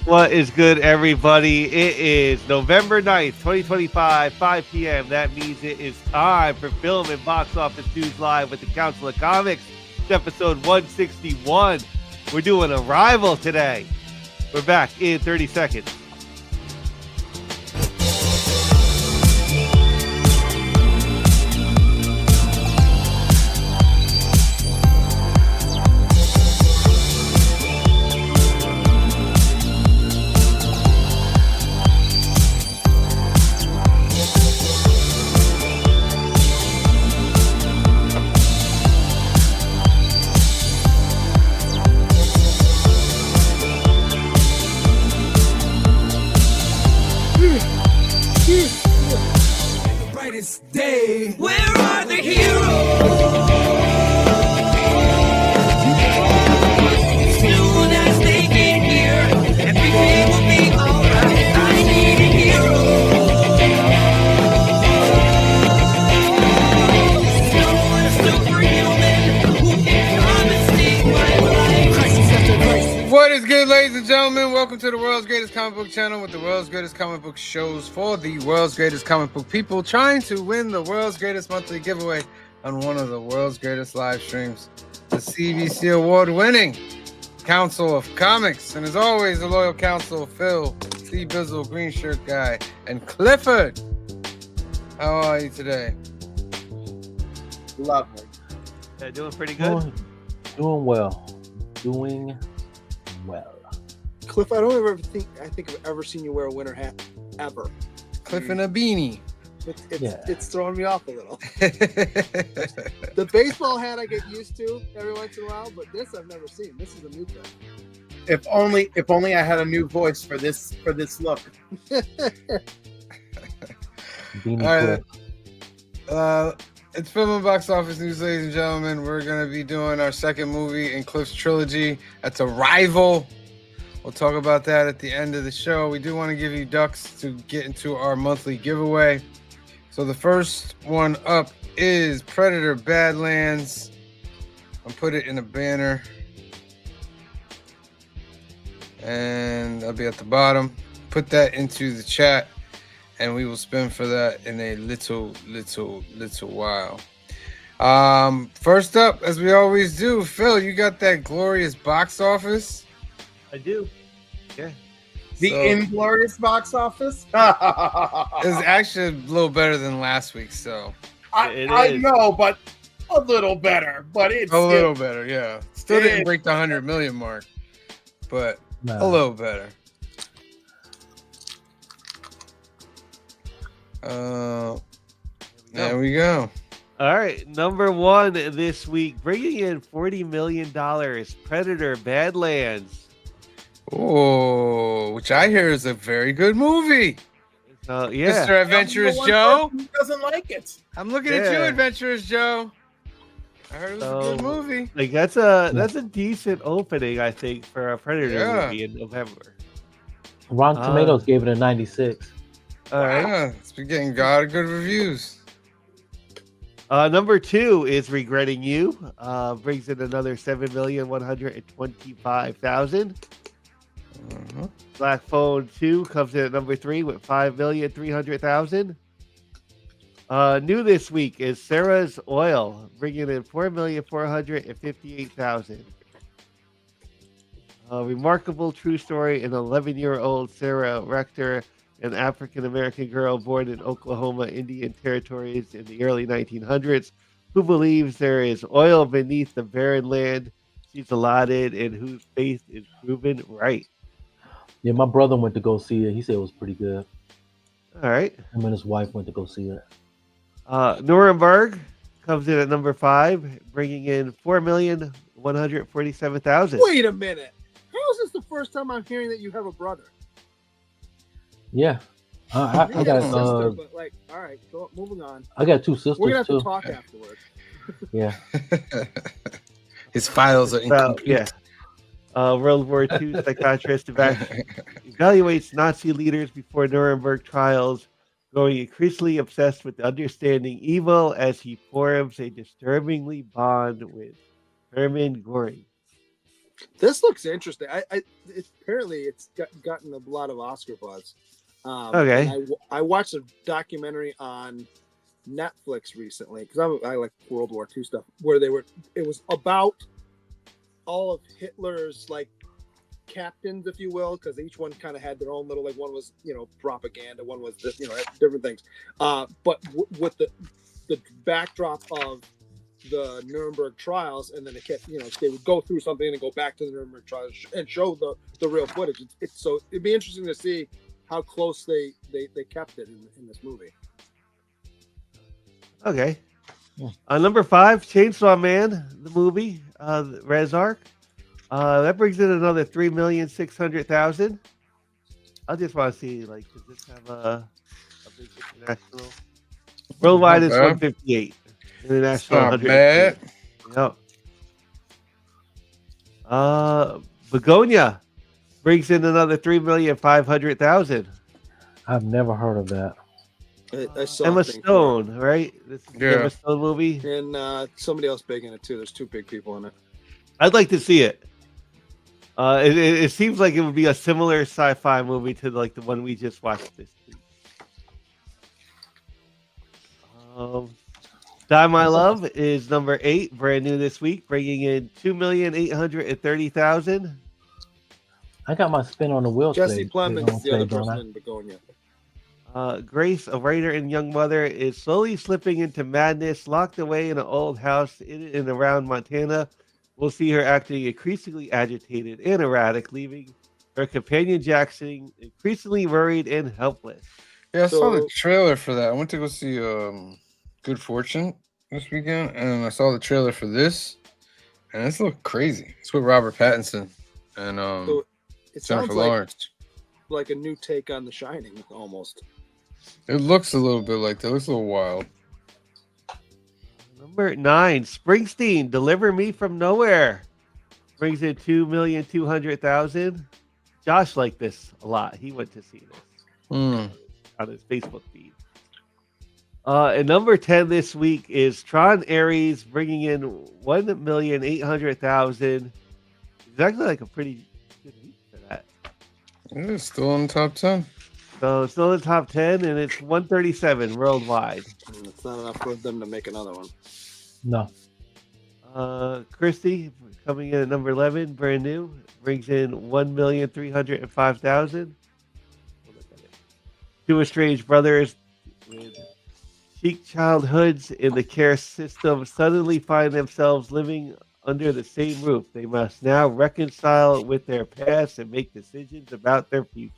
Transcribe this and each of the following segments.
What is good, everybody? It is November 9th, 2025, 5 p.m. That means it is time for Film and Box Office News Live with the Council of Comics. It's episode 161. We're doing a rival today. We're back in 30 seconds. Day. Where are the heroes? As soon as they get here, everything will be alright. I need a hero. Someone superhuman who can come and save my life. Crisis after crisis. What is good, ladies and gentlemen? Welcome to the world's greatest comic book channel with the world's greatest comic book shows for the world's greatest comic book people trying to win the world's greatest monthly giveaway on one of the world's greatest live streams, the CBC award-winning Council of Comics. And as always, the loyal council, Phil, C. Bizzle, Green Shirt Guy, and Clifford. How are you today? Lovely. Doing pretty good. Doing well. Cliff, I don't ever think I've ever seen you wear a winter hat ever. Cliff and a beanie. It's throwing me off a little. The baseball hat I get used to every once in a while, but this I've never seen. This is a new thing. If only I had a new voice for this look. Beanie All right. It's Film and Box Office News, ladies and gentlemen. We're going to be doing our second movie in Cliff's trilogy. That's Arrival. We'll talk about that at the end of the show. We do want to give you ducks to get into our monthly giveaway. So the first one up is Predator Badlands. I'll put it in a banner. And I'll be at the bottom. Put that into the chat. And we will spin for that in a little while. First up, as we always do, Phil, you got that glorious box office? I do. Yeah. The Inglorious box office? It's actually a little better than last week, so. I know, but a little better. But it's a little better, yeah. Still didn't break the 100 million mark, but a little better. There we go. All right, number one this week, bringing in $40 million, Predator Badlands. Oh, which I hear is a very good movie. Yeah. Mr. Adventurous Joe. Who doesn't like it? I'm looking at you, Adventurous Joe. I heard it was a good movie. Like that's a decent opening, I think, for a Predator movie in November. Rotten Tomatoes gave it a 96. All right. Yeah, it's been getting good reviews. Number two is Regretting You. Brings in another 7,125,000. Black Phone 2 comes in at number 3 with 5,300,000. New this week is Sarah's Oil, bringing in 4,458,000. Remarkable true story: an 11-year-old Sarah Rector, an African-American girl born in Oklahoma Indian territories in the early 1900s, who believes there is oil beneath the barren land she's allotted and whose faith is proven right. Yeah, my brother went to go see it. He said it was pretty good. All right. Him and his wife went to go see it. Nuremberg comes in at number 5, bringing in 4,147,000. Wait a minute. How is this the first time I'm hearing that you have a brother? Yeah. I got a sister, but all right, moving on. I got 2 sisters. We're gonna have too. to talk afterwards. Yeah. His files are incomplete. World War II psychiatrist evaluates Nazi leaders before Nuremberg trials, growing increasingly obsessed with understanding evil as he forms a disturbingly bond with Hermann Göring. This looks interesting. Apparently it's gotten a lot of Oscar buzz. Okay. And I watched a documentary on Netflix recently because I like World War II stuff where it was about all of Hitler's like captains, if you will, because each one kind of had their own little, like one was propaganda, one was this, different things. But with the backdrop of the Nuremberg trials, and then they would go through something and then go back to the Nuremberg trials and show the real footage. So it'd be interesting to see how close they kept it in this movie. Okay. Number 5, Chainsaw Man, the movie, Rezark. That brings in another 3,600,000. I just want to see, like, does this have a big international? Worldwide is 158. International, Not 100. bad. Yep. Begonia brings in another 3,500,000. I've never heard of that. I saw Emma Stone, right? This is the Emma Stone movie. And somebody else big in it too. There's 2 big people in it. I'd like to see it. It seems like it would be a similar sci-fi movie to like the one we just watched this week. Die My Love is number 8, brand new this week, bringing in 2,830,000. I got my spin on the wheel. Jesse Plemons, the other person in Begonia. Grace, a writer and young mother, is slowly slipping into madness, locked away in an old house in and around Montana. We'll see her acting increasingly agitated and erratic, leaving her companion Jackson increasingly worried and helpless. Yeah, I saw the trailer for that. I went to go see Good Fortune this weekend, and I saw the trailer for this, and this looked crazy. It's with Robert Pattinson and Jennifer Lawrence. Like a new take on The Shining, almost. It looks a little bit like that. It looks a little wild. Number 9, Springsteen, Deliver Me From Nowhere. Brings in 2,200,000. Josh liked this a lot. He went to see this on his Facebook feed. And number 10 this week is Tron Ares, bringing in 1,800,000. It's actually like a pretty good week for that. It's still in the top 10. So still in the top 10, and it's 137 worldwide. It's not enough for them to make another one. No. Christie coming in at number 11, brand new, brings in 1,305,000. Two estranged brothers with chic childhoods in the care system suddenly find themselves living under the same roof. They must now reconcile with their past and make decisions about their future.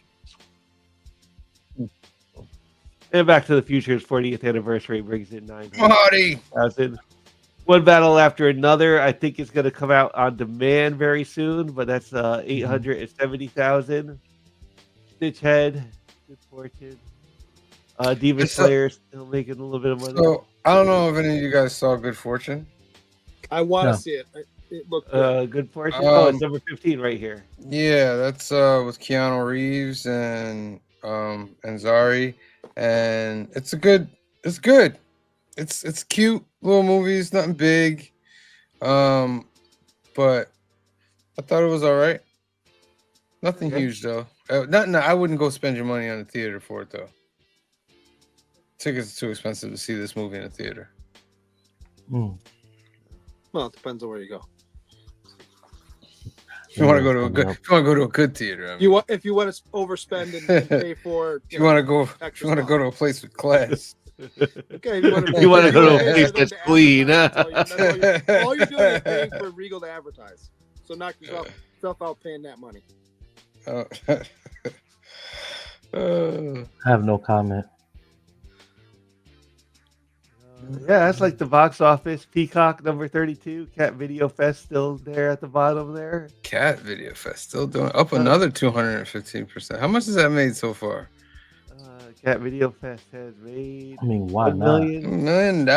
And Back to the Future's 40th anniversary brings in 900,000. One battle after another. I think it's going to come out on demand very soon, but that's 870,000. Stitch Head, Good Fortune. Demon Slayer still making a little bit of money. So I don't know if any of you guys saw Good Fortune. I want to see it. It looked good. Good Fortune. It's number 15 right here. Yeah, that's with Keanu Reeves and Zari, and it's good. It's cute little movies, nothing big, but I thought it was all right. Nothing huge though. I wouldn't go spend your money on the theater for it though. Tickets are too expensive to see this movie in a theater. Well, it depends on where you go. If you want to go to a good theater, I mean. If you want to overspend and pay for, if you want to go to a place with class. Okay, if you want to go to a place that's clean. All you're doing is paying for Regal to advertise. So knock yourself out paying that money. I have no comment. Yeah, that's like the box office. Peacock number 32. Cat Video Fest still there at the bottom there. Cat Video Fest still doing up another 215%. How much has that made so far? Cat Video Fest has made. I mean, why $1 not? million. $1 million.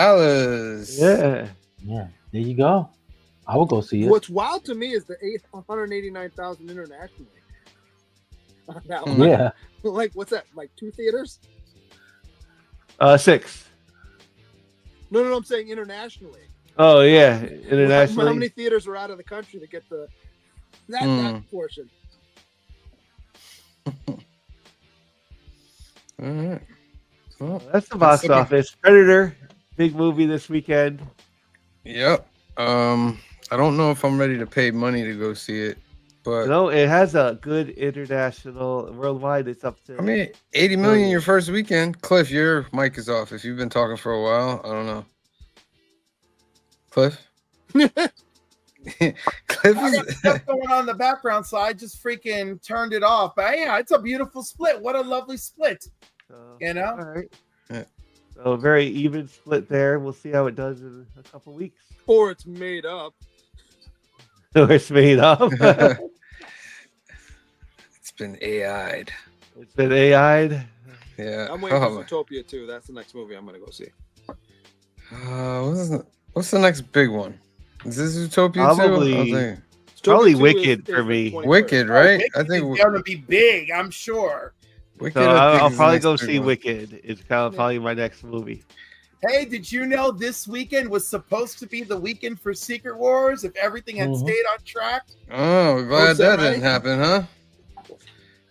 Yeah. Yeah, there you go. I will go see it. What's wild to me is the 189,000 internationally. Yeah. Like, what's that? Like 2 theaters? 6. No, I'm saying internationally. Oh yeah, internationally. How many theaters are out of the country to get the That portion. All right. Well, That's the box looking- office. Predator, big movie this weekend. Yep. I don't know if I'm ready to pay money to go see it, but You know, it has a good international, worldwide. It's up to. I mean, 80 million your first weekend. Cliff, your mic is off. If you've been talking for a while, I don't know. Cliff. Cliff I got is. stuff going on in the background, so I just freaking turned it off. But yeah, it's a beautiful split. What a lovely split. You know? All right. Yeah. So a very even split there. We'll see how it does in a couple weeks. Or it's made up. Or it's made up. It's been AI'd. It's been AI'd. Yeah. I'm waiting Oh, for Zootopia 2. That's the next movie I'm gonna go see. what's the next big one? Is this Zootopia Probably- 2? I think. Probably Zootopia 2 Wicked is for the me. 21st. Wicked, right? Wicked I think is gonna be big, I'm sure. Wicked. So I think I'll is the probably next go big see one. Wicked. It's kind of probably my next movie. Hey, did you know this weekend was supposed to be the weekend for Secret Wars if everything had Mhm. stayed on track? Oh, glad What's that, that didn't right? happen, huh?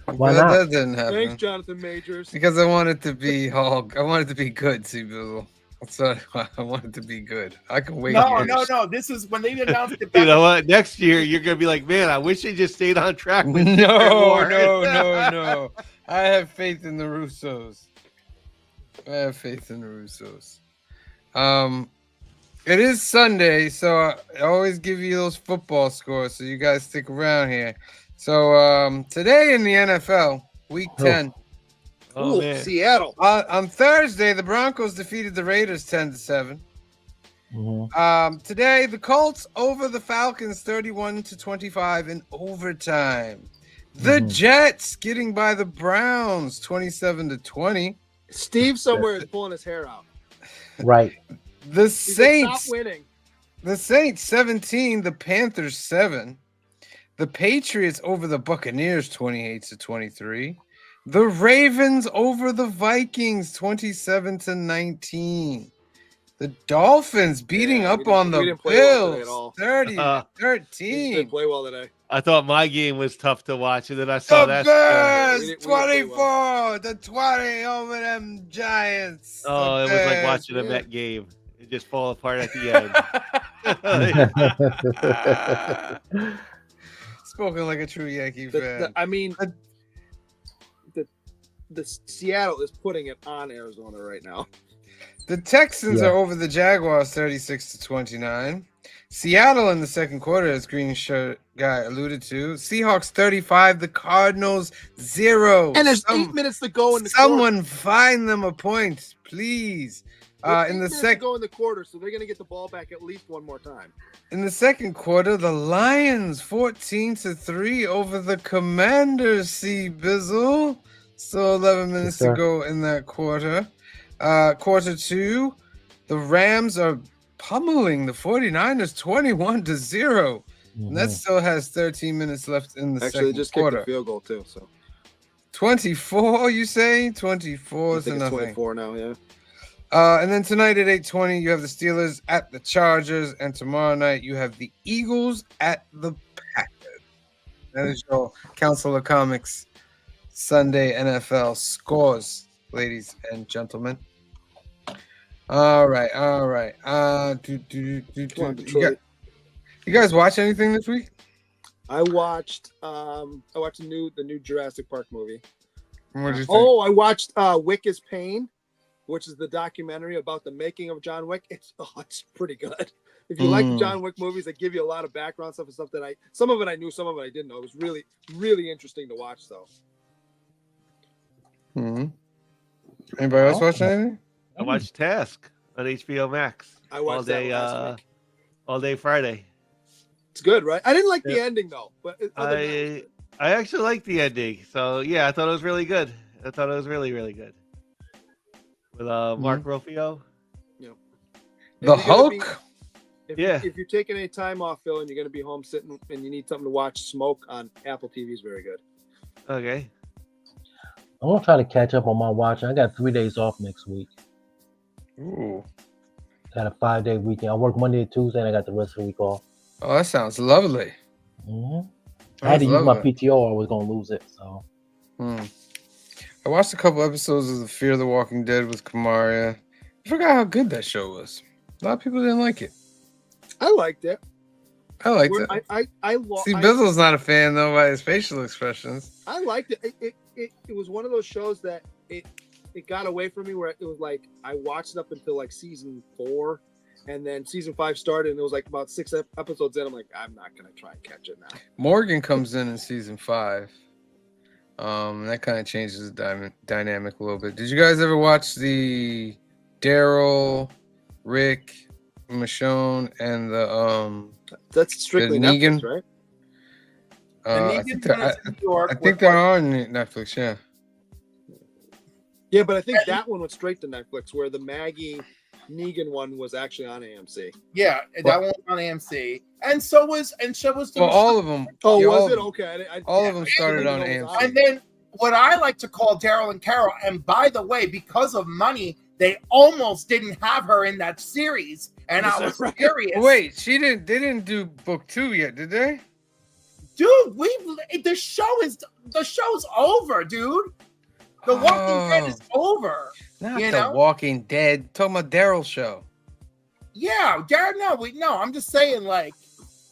I'm Why glad not? that didn't happen. Thanks, Jonathan Majors. Because I want it to be all. I want it to be good, Bizzle. That's what I want it to be good. I can wait. No, years. no. This is when they announced it You back. know what? Next year you're gonna be like, man, I wish they just stayed on track. With Secret No, Wars." no. I have faith in the Russos. I have faith in the Russos. It is Sunday, so I always give you those football scores, so you guys stick around here. So today in the NFL, Week 10. Oh Ooh, man. Seattle. On Thursday, the Broncos defeated the Raiders 10-7. Mhm. Today, the Colts over the Falcons 31-25 in overtime. The Mhm. Jets getting by the Browns 27-20. Steve somewhere is pulling his hair out. Right. The He's like, Saints, stop winning. the Saints 17, the Panthers 7. The Patriots over the Buccaneers 28-23. The Ravens over the Vikings 27-19. The Dolphins beating Yeah, up we on the didn't play well today at Bills all. 30-13. He didn't play well today. I thought my game was tough to watch, and then I saw The that. Bears, We didn't play 24, the 20 over them Giants. Oh, The it was like Bears, watching a yeah. Met game. It just fall apart at the end. Spoken like a true Yankee fan. I mean, the Seattle is putting it on Arizona right now. The Texans Yeah. are over the Jaguars 36-29. Seattle in the second quarter, as Green Shirt Guy alluded to. Seahawks 35, the Cardinals 0. And there's 8 minutes to go in the Someone find them a point, please. quarter. In the to second go in the quarter, so they're gonna get the ball back at least one more time. In the second quarter, the Lions 14-3 over the Commanders. See Bizzle. Still 11 minutes to sir. go in that quarter. Quarter two, the Rams are pummeling the 49ers 21-0. And that Mhm. still has 13 minutes left in the Actually, they second just kicked quarter. the field goal too. So 24, you say? I 24 to think it's nothing. 24 now. Yeah. And then tonight at 8:20, you have the Steelers at the Chargers, and tomorrow night you have the Eagles at the Packers. That is your Council of Comics Sunday NFL scores, ladies and gentlemen. All right. Come on, You Detroit. guys watch anything this week? I watched the new Jurassic Park movie. What did you think? Oh, I watched Wick is Pain, which is the documentary about the making of John Wick. It's pretty good. If you like the John Wick movies, they give you a lot of background stuff and stuff that some of it I knew, some of it I didn't know. It was really, really interesting to watch though. Anybody else watch anything? I watched Task on HBO Max. I watched all day, that last week. all day Friday. It's good, right? I didn't like the Yeah. ending though, but other than that, it was good. I actually liked the ending. So yeah, I thought it was really good. I thought it was really, really good. With Mark Ruffalo. If The you're gonna be- Hulk? If you're taking any time off, Phil, and you're going to be home sitting and you need something to watch, Smoke on Apple TV is very good. Okay. I'm gonna try to catch up on my watching. I got 3 days off next week. Ooh. Got a 5-day weekend. I work Monday to Tuesday, and I got the rest of the week off. Oh, that sounds lovely. hmm I had to use love my it. PTO or I was gonna lose it. So I watched a couple episodes of the Fear the Walking Dead with Kamaria. I forgot how good that show was. A lot of people didn't like it. I liked it. I liked Where it. See, I Bizzle's not a fan though by his facial expressions. I liked it. It was one of those shows that it got away from me where it was like I watched it up until like season 4, and then season 5 started, and it was like about 6 episodes in. I'm like, I'm not gonna try and catch it now. Morgan comes in season 5. That kind of changes the dynamic a little bit. Did you guys ever watch the Daryl, Rick, Michonne, and the That's strictly the Negan? Netflix, right? I Negan think was in New York I think with, they're like, on Netflix. Yeah. Yeah, but I think that one went straight to Netflix, where the Maggie Negan one was actually on AMC. Yeah, that one was on AMC, and so was the Well, all of them. Oh, yeah, was all it? of them. Okay. All of them I started didn't on know it was AMC. And then what I like to call Daryl and Carol, and by the way, because of money, they almost didn't have her in that series, and I was Right. furious. Wait, they didn't do book 2 yet, did they? Dude, the show's over, dude. The Walking Dead is over. Not You the know? Walking Dead. Talking about Daryl show. Yeah, Daryl. No. I'm just saying, like,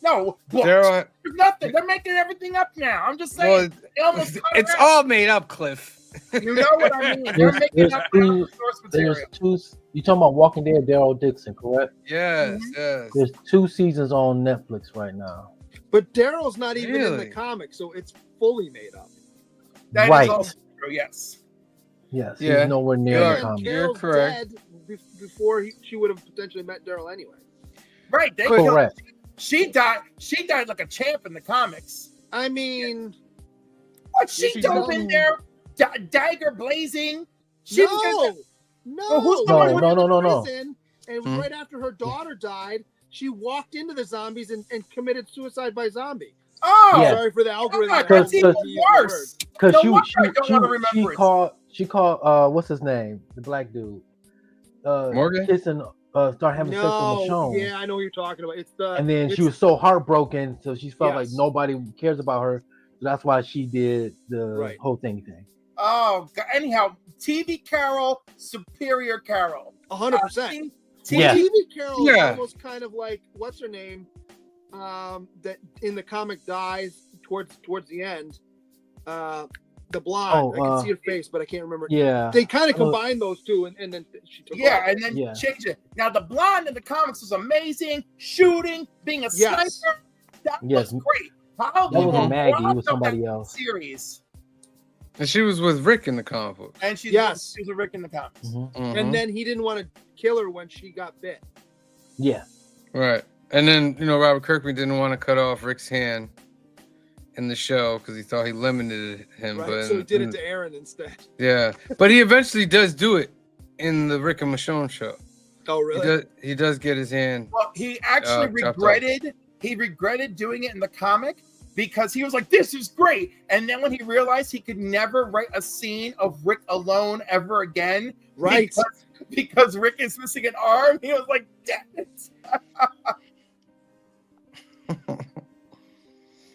no. Books. Daryl. There's nothing. They're making everything up now. I'm just saying. Well, they almost cut it's her out. all made up, Cliff. You know what I mean? They're making there's up two. source There's material. two. You talking about Walking Dead? Daryl Dixon, correct? Yes, Mhm. yes. There's 2 seasons on Netflix right now. But Daryl's not even in the Really? comic, so it's fully made up. That is Right. also true, yes. Yes, Yeah. he's nowhere near You're- the And comic. You're Carol's correct. dead before she would have potentially met Daryl anyway. Right. They Correct. She died like a champ in the comics. I mean, What she She dove done- in there, dagger blazing. She was gonna- no. Well, who's the She one- went No, into no, no. prison, and Hmm. right after her daughter died, she walked into the zombies and committed suicide by zombie. Oh, Yeah. Sorry for the algorithm. God, that tells that's me even to use the worse. word. Because No she wonder I don't wanna remember it. called what's his name, the black dude, Morgan? kissing, start having sex with No, Michonne, yeah, I know what you're talking about. It's the and then she it's- was so heartbroken, so she felt like Yes. nobody cares about her, so that's why she did the Right. whole thing. Oh, God. Anyhow, TV Carol, Superior Carol. 100%. TV, Yeah. TV Carol is Yeah. almost kind of like what's her name, that in the comic dies towards the end. The blonde. Oh, I can see her face, but I can't remember. Yeah, They kind of Oh. combined those two, and then she took Yeah, over. and then Yeah. changed it. Now, the blonde in the comics was amazing. Shooting, being a Yes. sniper, that Yes. was great. How that they wasn't Maggie, it robbed was up somebody that else. Series, And she was with Rick in the comic book. and she's Yes. she was a Rick in the comics. Mhm. Mhm. And then he didn't want to kill her when she got bit. Yeah, Right. And then, Robert Kirkman didn't want to cut off Rick's hand in the show because he thought he limited him. Right, But so he did it to Aaron instead. yeah. But he eventually does do it in the Rick and Michonne show. Oh, really? He does get his hand. Well, he actually chopped regretted doing it in the comic because he was like, "This is great," and then when he realized he could never write a scene of Rick alone ever again, Right. because Rick is missing an arm, he was like, "Damn it!"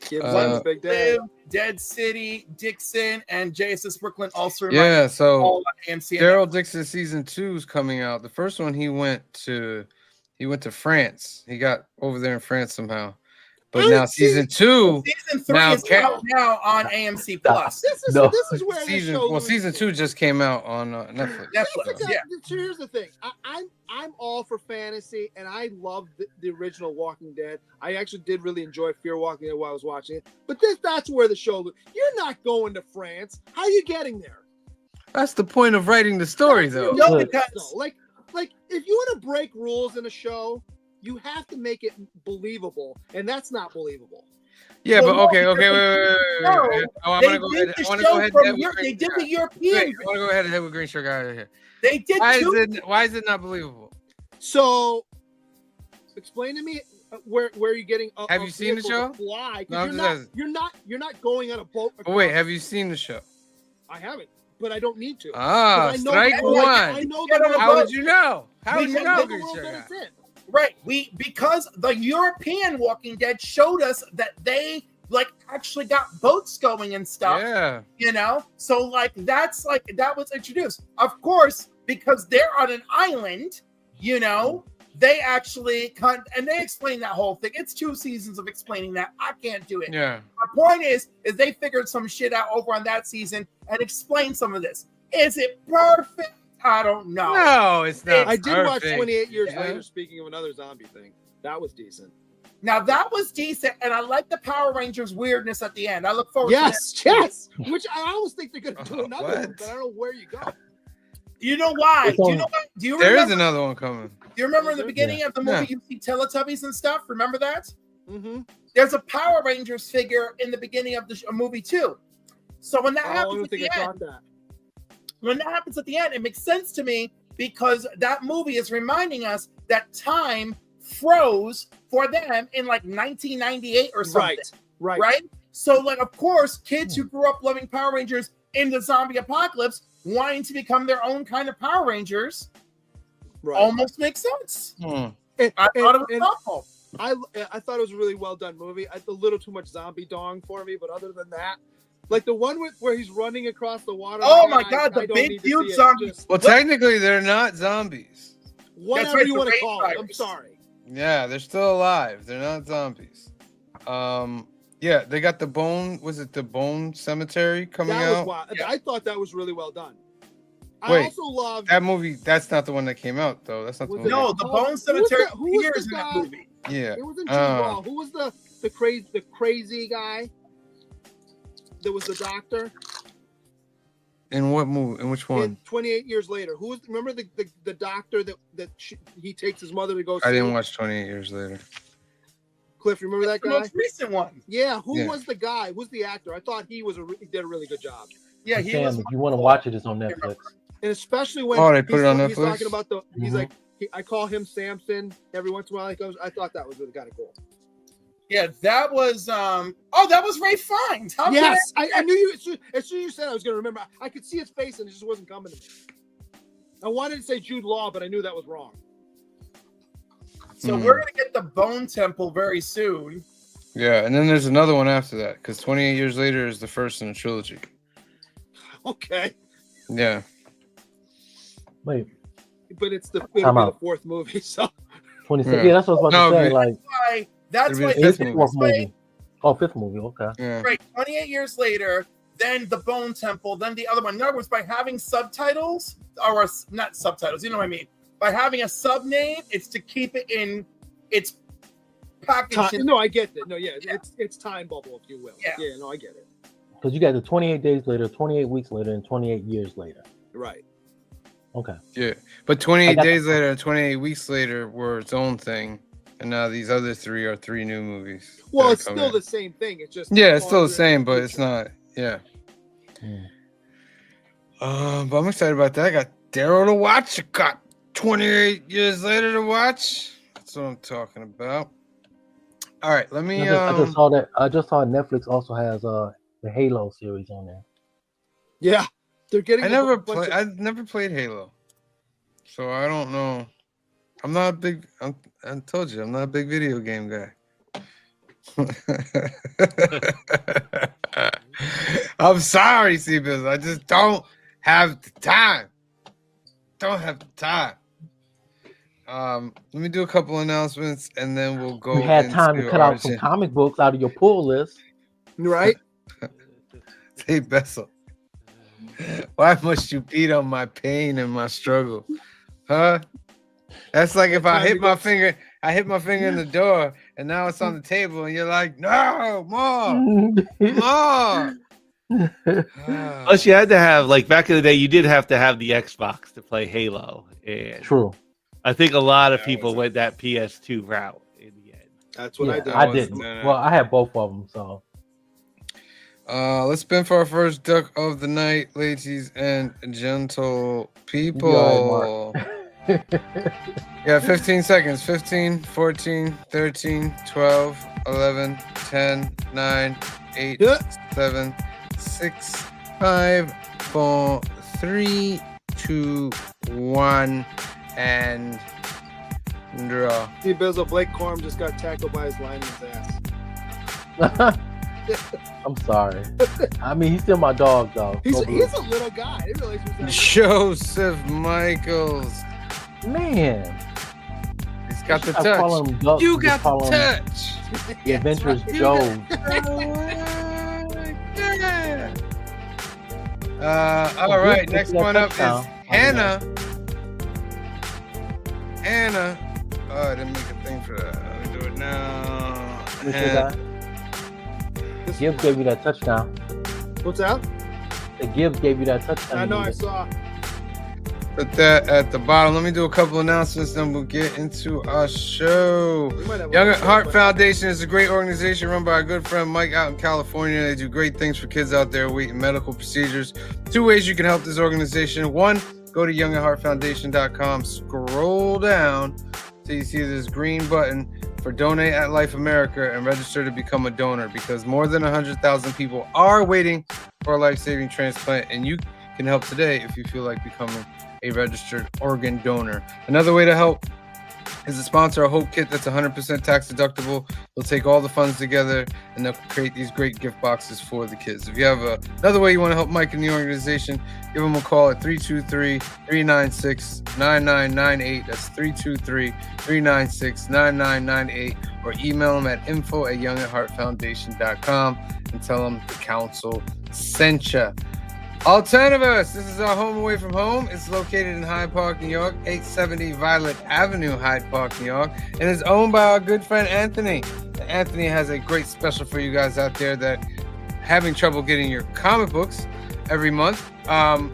Give Uh, Len's big day. Dead City, Dixon, and JSS Brooklyn also Yeah. So all on AMC. Daryl Dixon season 2 is coming out. The first one he went to France. He got over there in France somehow. But now season 2, Season 3 now is Ca- out now on AMC Plus. This is No. this is where this show season 2 just came out on Netflix. Netflix, yeah. So here's the thing. I'm all for fantasy, and I love the original Walking Dead. I actually did really enjoy Fear Walking Dead while I was watching it. But that's where the show. You're not going to France. How are you getting there? That's the point of writing the story, though. No, Look. because No, like if you want to break rules in a show, you have to make it believable, and that's not believable. Yeah, Well, but okay, no, wait. no, Oh, I'm they gonna go did ahead. the I want to show go ahead. from and Europe. They did the Wait, European. I want to go ahead and have a green sugar out of here. They did Why is it not believable? So, explain to me where you're getting. Have you seen the vehicle show? to Fly? 'Cause No, I'm you're just not. asking. You're not going on a boat. But wait, across- have you seen the show? I haven't, but I don't need to. Ah, 'Cause I know strike the- I one. know Get on the a How boat. would you know? How We would you know know, the green world sugar? that it's in. Right. Because the European Walking Dead showed us that they like actually got boats going and stuff. Yeah. You know, so like that was introduced. Of course, because they're on an island, you know, they actually and they explain that whole thing. It's 2 seasons of explaining that. I can't do it. Yeah. My point is they figured some shit out over on that season and explained some of this. Is it perfect? I don't know. No, it's not. I did watch perfect. 28 Years Yeah. Later. Speaking of another zombie thing, that was decent. Now that was decent, and I like the Power Rangers weirdness at the end. I look forward to Yes. Which I always think they're gonna do another What? one, but I don't know where you go. You know why? It's Do you on- know what? Do you There is remember? another one coming. Do you remember in the beginning of the movie Yeah. you see Teletubbies and stuff? Remember that? Mm-hmm. There's a Power Rangers figure in the beginning of the movie too. So when that I happens don't at think the I end, caught that. when that happens at the end, it makes sense to me because that movie is reminding us that time froze for them in like 1998 or something. Right? So, like, of course, kids who grew up loving Power Rangers in the zombie apocalypse wanting to become their own kind of Power Rangers almost makes sense. Hmm. I thought it was thoughtful. I thought it was a really well done movie. A little too much zombie dong for me, but other than that, like the one where he's running across the water. Oh my God, the big huge zombies. Well, technically, they're not zombies. Whatever right, you the want to rain call it. I'm virus. sorry. Yeah, they're still alive. They're not zombies. Yeah, they got the bone. Was it the Bone Cemetery coming That was out? wild. Yeah. I thought that was really well done. Wait, I also loved That movie. That's not the one that came out, though. That's not the Was one. it- that- No, the Oh, Bone Cemetery who was appears the in that guy? movie. Yeah. It wasn't Jude Law. Who was the crazy guy? That was the doctor In what movie? In which one? in 28 Years Later. Who was? Remember the doctor he takes his mother to go see? I didn't watch 28 Years Later. Cliff, remember that The guy? most recent one. Yeah. Who Yeah. was the guy? Who's the actor? I thought he did a really good job. Yeah, he Sam, was. if you want to watch it, it's on Netflix. And especially when Oh, they put it on he's Netflix? talking about he's Mhm. like I call him Samson every once in a while. He goes, I thought that was really kind of cool. Yeah, that was. That was Ray Fiennes. How Yes, I knew you. As soon as you said, I was going to remember. I could see his face, and it just wasn't coming to me. I wanted to say Jude Law, but I knew that was wrong. So we're gonna get the Bone Temple very soon. Yeah, and then there's another one after that because 28 Years Later is the first in a trilogy. Okay, Yeah. Wait, but it'll Time be out. the fourth movie. So 26. Yeah. Yeah, that's what I was about No, to say. but- Like, That's It'll why. be it's the the fifth fourth That's why- movie. Oh, fifth movie. Okay. Yeah. Right, 28 years later, then the Bone Temple, then the other one. In other words, by having subtitles, or not subtitles, you know what I mean? By having a sub name, it's to keep it in its package. no, I get that. No, yeah, it's time bubble, if you will. Yeah. No, I get it. Because you got the 28 days later, 28 weeks later, and 28 years later. Right. Okay. Yeah. But 28 I got days later and 28 weeks later were its own thing. And now these other three are 3 new movies. Well, that it's are still coming the same thing. It's just Yeah, it's still the farther in same, but it's future. not. Yeah. Hmm. But I'm excited about that. I got Daryl to watch. I got 28 Years Later to watch. That's what I'm talking about. All right, let me. I just saw that. I just saw Netflix also has the Halo series on there. Yeah, they're getting. I a never bunch played. of- I've never played Halo, so I don't know. I'm not a big. I told you, I'm not a big video game guy. I'm sorry, Seabiz. I just don't have the time. Don't have the time. Let me do a couple announcements, and then we'll go. You had time to into cut our out some agenda. comic books out of your pull list. right. Hey, Bessel. Why must you beat on my pain and my struggle? Huh? That's like if I hit my finger in the door and now it's on the table and you're like, no, more. More. Plus, you had to have, like, back in the day, you did have to have the Xbox to play Halo. And True. I think a lot of Yeah, people was it? went that PS2 route in the end. That's what Yeah, I did. I wasn't didn't. that. Well, I had both of them, so Let's spin for our first duck of the night, ladies and gentle You people. be all Yeah, 15 seconds. 15, 14, 13, 12, 11, 10, 9, 8, Yeah. 7, 6, 5, 4, 3, 2, 1, and draw. See, Bizzle, Blake Corum just got tackled by his lineman's ass. I'm sorry. I mean, he's still my dog, though. He's Go a Blues. little guy. I didn't realize he was that Joseph Michaels. Man. He's got the I call touch. him Duck. You just got call the him touch. The Adventurous You Joe. Yeah. All right, next one up is Hannah. Hannah. Oh, I didn't make a thing for that. Let me do it now. Which is that? Gibbs gave you that touchdown. What's that? The Gibbs gave you that touchdown. I know, I saw. Put that at the bottom. Let me do a couple announcements, then we'll get into our show. Young at Heart Foundation is a great organization run by our good friend Mike out in California. They do great things for kids out there waiting medical procedures. 2 ways you can help this organization. One, go to youngatheartfoundation.com. Scroll down till you see this green button for Donate at Life America and register to become a donor, because more than 100,000 people are waiting for a life-saving transplant, and you can help today if you feel like becoming a registered organ donor. Another way to help is to sponsor a Hope Kit that's 100% tax deductible. They'll take all the funds together and they'll create these great gift boxes for the kids. If you have another way you want to help Mike and the organization, give him a call at 323-396-9998. That's 323-396-9998, or email him at info@youngatheartfoundation.com and tell him the council sent you. Alternativus, this is our home away from home. It's located in Hyde Park, New York, 870 Violet Avenue, Hyde Park, New York, and is owned by our good friend Anthony. Anthony has a great special for you guys out there that having trouble getting your comic books every month. You're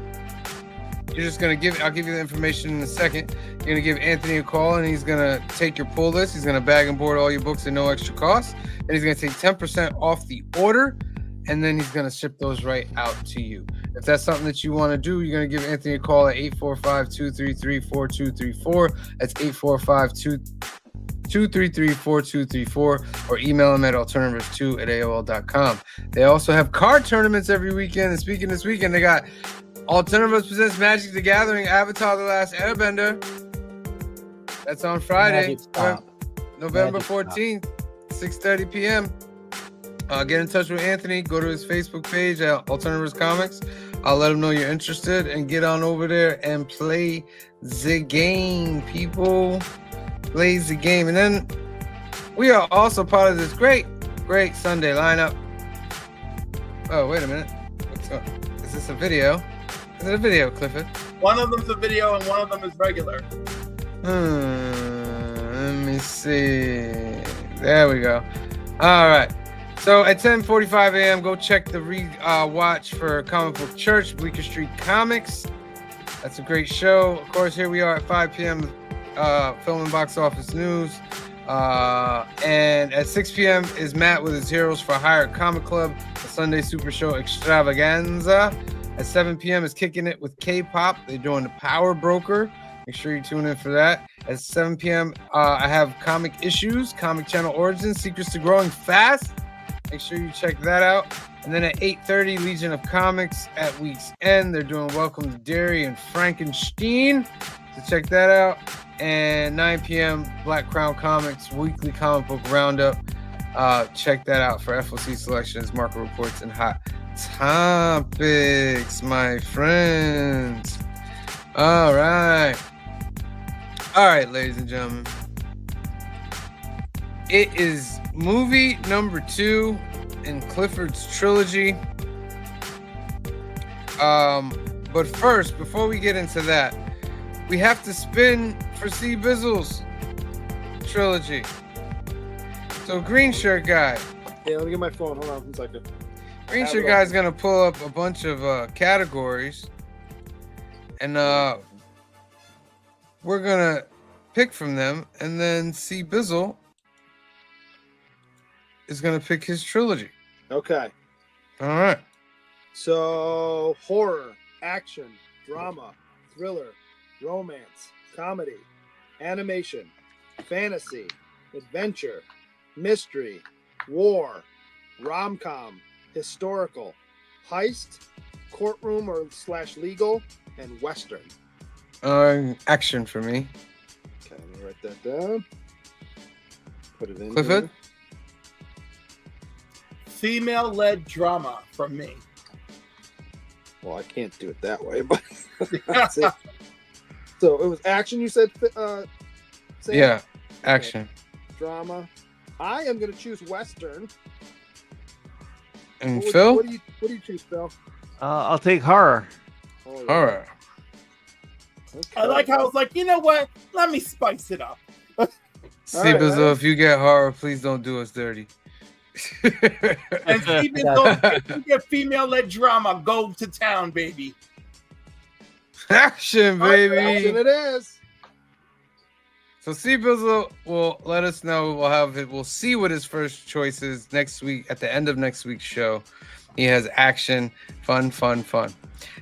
just gonna I'll give you the information in a second. You're gonna give Anthony a call, and he's gonna take your pull list. He's gonna bag and board all your books at no extra cost, and he's gonna take 10% off the order, and then he's gonna ship those right out to you. If that's something that you want to do, you're going to give Anthony a call at 845-233-4234. That's 845-233-4234, or email him at alternativus2@aol.com. They also have card tournaments every weekend. And speaking this weekend, they got Alternativus Presents Magic the Gathering, Avatar: The Last Airbender. That's on Friday, November 14th, 6:30 p.m. Get in touch with Anthony. Go to his Facebook page at Alternativus Comics. I'll let him know you're interested, and get on over there and play the game, people. Play the game. And then we are also part of this great Sunday lineup. Oh, wait a minute. Is this a video? Is it a video, Clifford? One of them's a video and one of them is regular. Let me see. There we go. All right. So at 10:45 a.m., go check the watch for Comic Book Church, Bleecker Street Comics. That's a great show. Of course, here we are at 5 p.m., film and box office news. And at 6 p.m. is Matt with his Heroes for Hire Comic Club, a Sunday Super Show extravaganza. At 7 p.m. is Kicking It with K-Pop. They're doing the Power Broker. Make sure you tune in for that. At 7 p.m., I have Comic Issues, Comic Channel Origins, Secrets to Growing Fast. Make sure you check that out. And then at 8:30, Legion of Comics at week's end. They're doing Welcome to Derry and Frankenstein. So check that out. And 9 p.m., Black Crown Comics weekly comic book roundup. Check that out for FOC selections, market reports, and hot topics, my friends. All right, ladies and gentlemen. It is movie number 2 in Clifford's trilogy. But first, before we get into that, we have to spin for C. Bizzle's trilogy. So, Green Shirt Guy. Yeah, let me get my phone. Hold on 1 second. Green Shirt Guy's gonna pull up a bunch of categories, and we're gonna pick from them, and then C. Bizzle is going to pick his trilogy. Okay. All right. So, horror, action, drama, thriller, romance, comedy, animation, fantasy, adventure, mystery, war, rom-com, historical, heist, courtroom or / legal, and western. Action for me. Okay, let me write that down. Put it in. Clifford? female-led drama from me. Well, I can't do it that way, but let's see. So it was action. You said, Sam? Yeah, action. Drama. I am going to choose Western. And What Phil? do you choose, Phil? I'll take horror. Horror. Okay. I like how it's like, you know what? Let me spice it up. See, right, Bizzle, right. if you get horror, please don't do us dirty. And Steven, if you get female-led drama, go to town, baby. Action, Action baby. it is. So C Bizzle will let us know. We'll have it. We'll see what his first choice is next week at the end of next week's show. He has action, fun.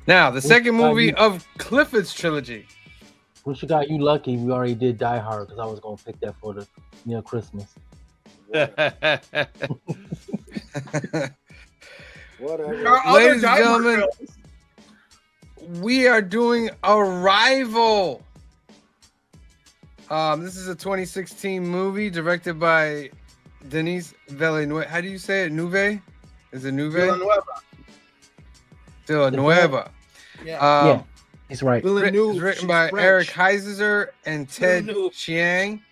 Now, the second movie of Clifford's trilogy. Wish you got you lucky. We already did Die Hard because I was gonna pick that for the Christmas. Whatever. There are other Ladies and Die Hard gentlemen, films. we are doing Arrival. This is a 2016 movie directed by Denis Villeneuve. How do you say it? Nuve? Is it Nuve? Villanueva. Yeah. Yeah, he's right. It's written by She's Eric French. Heiser and Ted Villeneuve. Chiang.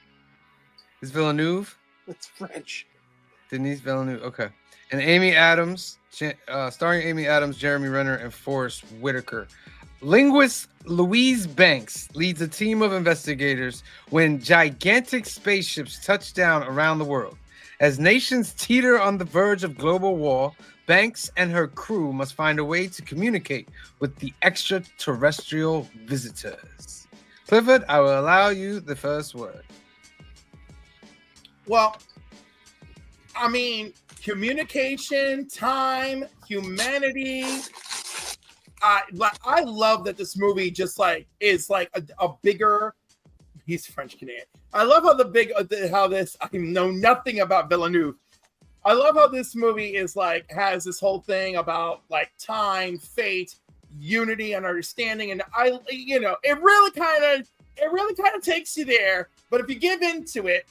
Is Villeneuve? It's French. Denise Villeneuve. Okay. And Amy Adams, starring Amy Adams, Jeremy Renner, and Forrest Whitaker. Linguist Louise Banks leads a team of investigators when gigantic spaceships touch down around the world. As nations teeter on the verge of global war, Banks and her crew must find a way to communicate with the extraterrestrial visitors. Clifford, I will allow you the first word. Well, I mean, communication, time, humanity. I love that this movie just like is like a bigger. He's French Canadian. I love how I know nothing about Villeneuve. I love how this movie is like has this whole thing about like time, fate, unity, and understanding, and it really kind of takes you there. But if you give into it,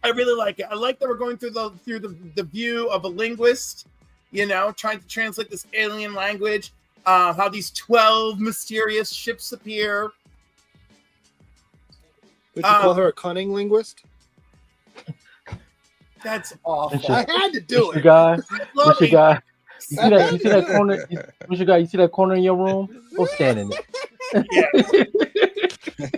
I really like it. I like that we're going through the view of a linguist, trying to translate this alien language. How these 12 mysterious ships appear. Would you call her a cunning linguist? That's awful. I had to do it. Guy, Love you it. guy, you see that corner? You see that corner in your room? Go stand in it.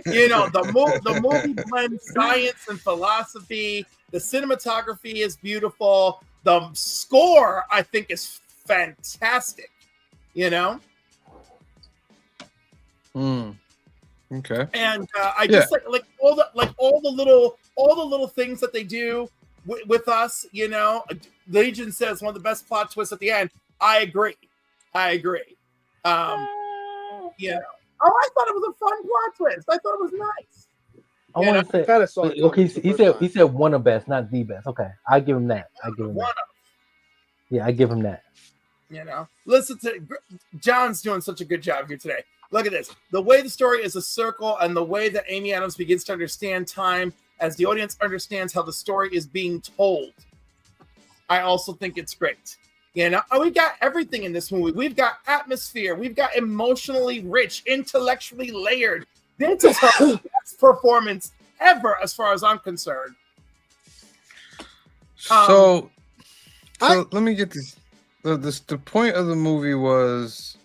The movie blends science and philosophy. The cinematography is beautiful. The score, I think, is fantastic. Okay. And I just like all the little things that they do with us. Legion says one of the best plot twists at the end. I agree. Oh, I thought it was a fun plot twist. I thought it was nice. I want to say, kind of saw it okay. the He first said one of best, not the best. Okay, I give him that. Yeah, I give him that. Listen to John's doing such a good job here today. Look at this. The way the story is a circle and the way that Amy Adams begins to understand time as the audience understands how the story is being told. I also think it's great. We got everything in this movie. We've got atmosphere. We've got emotionally rich, intellectually layered. This is her best performance ever, as far as I'm concerned. So let me get this. The point of the movie was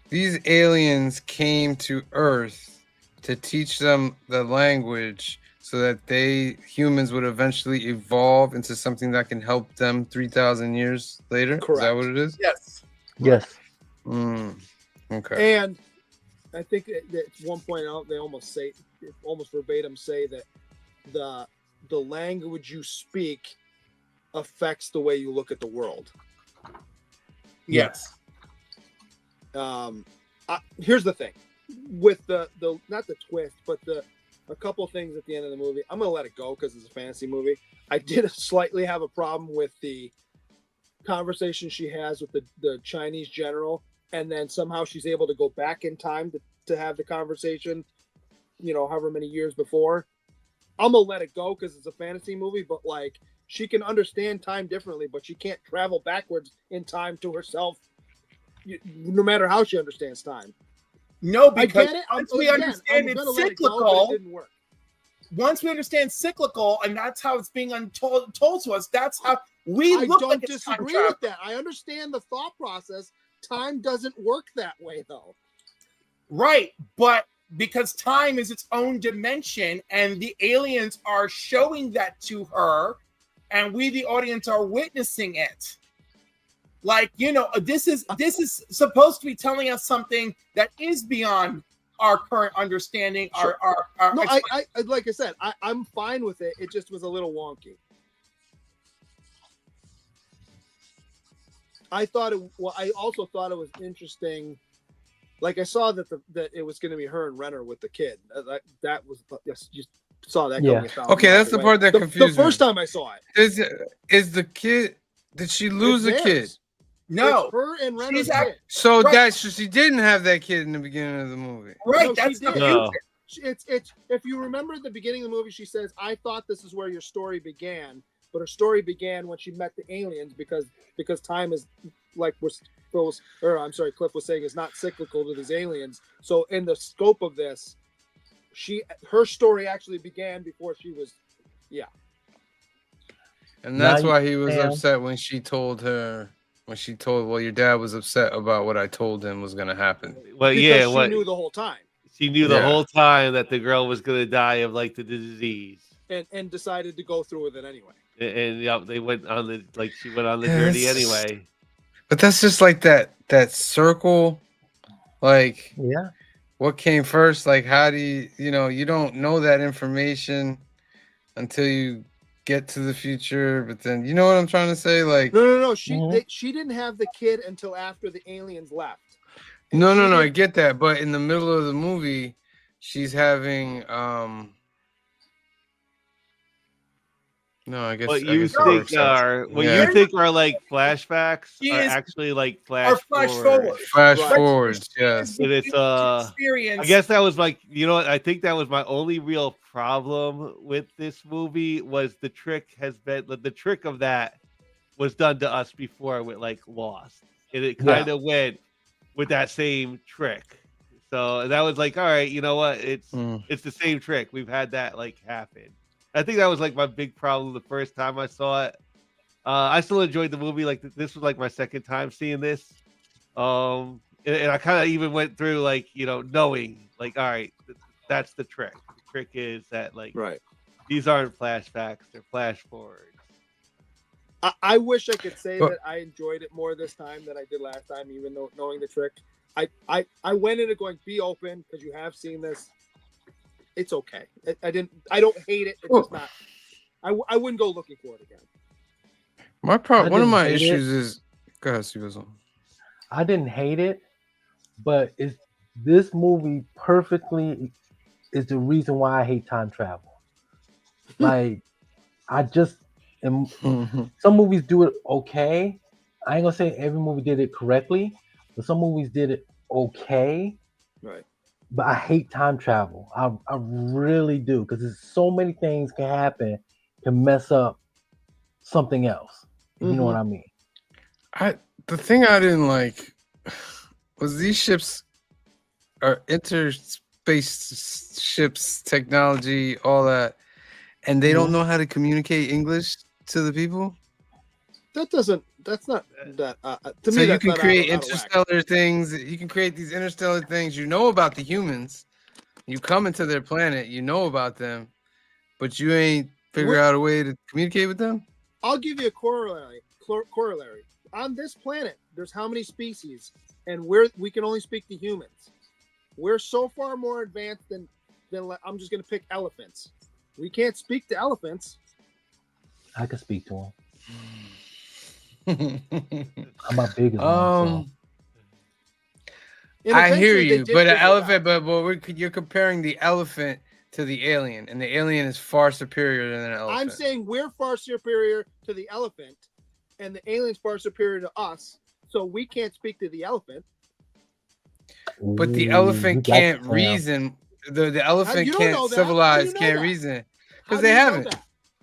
these aliens came to Earth to teach them the language so that humans would eventually evolve into something that can help them 3,000 years later. Correct. Is that what it is? Yes. Okay. And I think that at one point out, they almost verbatim say that the language you speak affects the way you look at the world. Yes. Here's the thing with the not the twist, but a couple things at the end of the movie. I'm gonna let it go because it's a fantasy movie. I did slightly have a problem with the conversation she has with the Chinese general, and then somehow she's able to go back in time to have the conversation, however many years before. I'm gonna let it go because it's a fantasy movie, but like she can understand time differently, but she can't travel backwards in time to herself, no matter how she understands time. No, because I get it. once we understand it's cyclical, it didn't work. Once we understand cyclical, and that's how it's being told to us, that's how we I look don't like it's time disagree travel. with that. I understand the thought process. Time doesn't work that way, though. Right, but because time is its own dimension, and the aliens are showing that to her, and we, the audience, are witnessing it. Like, you know, this is supposed to be telling us something that is beyond our current understanding. Sure. Our No, I like I said, I'm fine with it. It just was a little wonky. I also thought it was interesting. Like I saw that that it was going to be her and Renner with the kid. That was, yes, you saw that. Yeah. Going Okay, that's the part that confused me. The first time I saw it. Is the kid? Did she lose a kid? No, it's her and Renner's she's kid. So Right. she didn't have that kid in the beginning of the movie. right. No, That's she the did. No. It's if you remember at the beginning of the movie, she says, "I thought this is where your story began," but her story began when she met the aliens because time is like Cliff was saying, is not cyclical to these aliens. So in the scope of this, her story actually began before she was, And that's Now why he was Sam. upset when she told, well, your dad was upset about what I told him was going to happen. Well, because yeah, she knew the whole time she knew the Yeah. whole time that the girl was gonna die of like the disease, and decided to go through with it anyway. and yeah, they went on she went on the Yeah, journey that's- anyway. But that's just like that circle. Like, Yeah. what came first? Like, how do you don't know that information until you get to the future. But then, you know what I'm trying to say? Like, No. Mhm. She didn't have the kid until after the aliens left. no, she I did- get that. But in the middle of the movie, she's having no, I guess What I you guess it think works out. are what Yeah. you think are like flashbacks She are is- actually like Or flash flash forward. forward. Flash Right. forwards, yes. And it's experience. I guess that was like, you know what, I think that was my only real problem with this movie was the trick of that was done to us before with like Lost. And it kind of went with that same trick. So that was like, all right, you know what? It's the same trick. We've had that like happen. I think that was like my big problem the first time I saw it. I still enjoyed the movie. Like this was like my second time seeing this. And I kind of even went through like, knowing like, all right, that's the trick. The trick is that like, Right. these aren't flashbacks; they're flash forwards. I wish I could say But- that I enjoyed it more this time than I did last time, even though knowing the trick. I went into going, be open, because you have seen this. It's okay. I don't hate it. It's just not. I wouldn't go looking for it again. One of didn't my hate issues is go ahead, Susan. I didn't hate it, but this movie perfectly is the reason why I hate time travel. Like, I just am. Some movies do it okay. I ain't gonna say every movie did it correctly, but some movies did it okay. Right. But I hate time travel. I really do, because there's so many things can happen to mess up something else. If you know what I mean. The thing I didn't like was these ships are interspace ships, technology, all that, and they don't know how to communicate English to the people. That's not that to So me. you That's can not create out of whack. interstellar things. You can create these interstellar things. You know about the humans. You come into their planet. You know about them, but you ain't figure out a way to communicate with them. I'll give you a corollary. On this planet, there's how many species, and we can only speak to humans. We're so far more advanced than I'm just going to pick elephants. We can't speak to elephants. I can speak to him. I'm not big as one, And I hear eventually they you, did but an figure it elephant, out. you're comparing the elephant to the alien, and the alien is far superior than an elephant. I'm saying we're far superior to the elephant, and the alien's far superior to us. So we can't speak to the elephant. But the Ooh, elephant you got can't it, Sam. reason. The elephant you don't can't know that. How do civilize, you know can't that? reason How because do they you know haven't. that?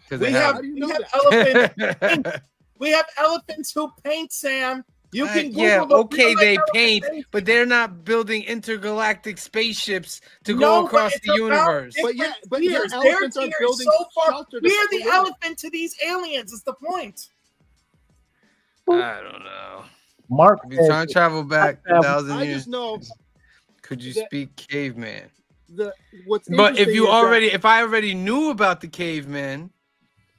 because We they have have. we have elephants. We have elephants who paint, Sam. You can Google Yeah, the okay, real-life they elephant paint, painting. but they're not building intergalactic spaceships to No, go but across it's the about universe. But yeah, different but yeah, tiers. elephants Their are tier is building so far. shelter to We're the live in. elephant to these aliens. Is the point? I don't know. Mark If you time said travel back time travel- 1,000 I years, just know could you that- speak caveman? What's But if interesting you is that already, if I already knew about the cavemen,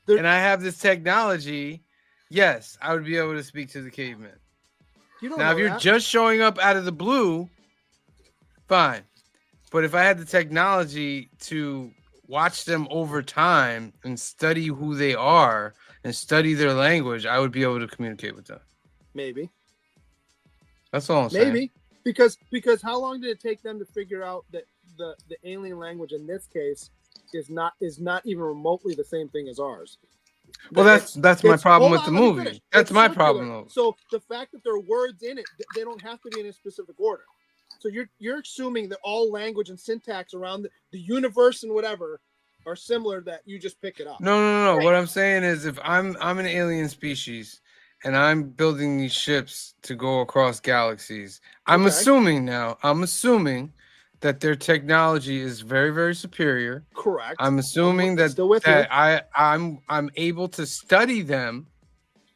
There- and I have this technology, yes, I would be able to speak to the cavemen. you don't Now, know if you're that. just showing up out of the blue, fine. But if I had the technology to watch them over time and study who they are and study their language, I would be able to communicate with them. Maybe, That's all I'm saying. maybe because how long did it take them to figure out that the alien language in this case is not even remotely the same thing as ours? Well, that's my It's- problem hold with on, the let me movie. finish. That's It's my circular. problem. Though. So the fact that there are words in it, they don't have to be in a specific order. So you're assuming that all language and syntax around the universe and whatever are similar, that you just pick it up. No. What I'm saying is, if I'm an alien species and I'm building these ships to go across galaxies, I'm Okay. assuming that their technology is very, very superior. Correct. I'm assuming that still with you. I'm able to study them.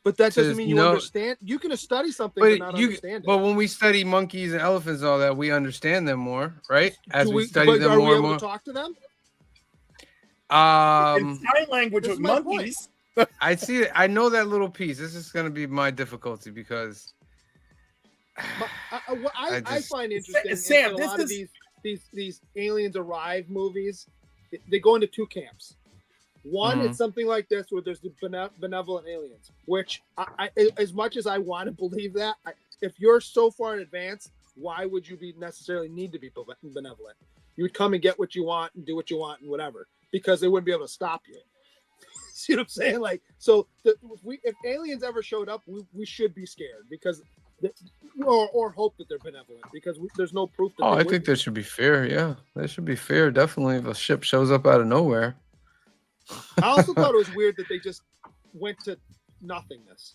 But that to doesn't mean you know- understand. You can study something but not understand But it. when we study monkeys and elephants and all that, we understand them more, right? As Do we study but them are more we and able more. to talk to them? In sign language this with is my point. monkeys. I see it. I know that little piece. This is going to be my difficulty because What I just- find interesting Sam, in a this lot of is- these aliens arrive movies, they go into two camps. One Mhm. is something like this where there's the benevolent aliens, which I as much as I want to believe that, if you're so far in advance, why would you be necessarily need to be benevolent? You would come and get what you want and do what you want and whatever, because they wouldn't be able to stop you. See what I'm saying? Like, so if aliens ever showed up, we should be scared because, or hope that they're benevolent, because there's no proof that. I they think would that should be fair. Yeah, that should be fair. Definitely, if a ship shows up out of nowhere. I also thought it was weird that they just went to nothingness.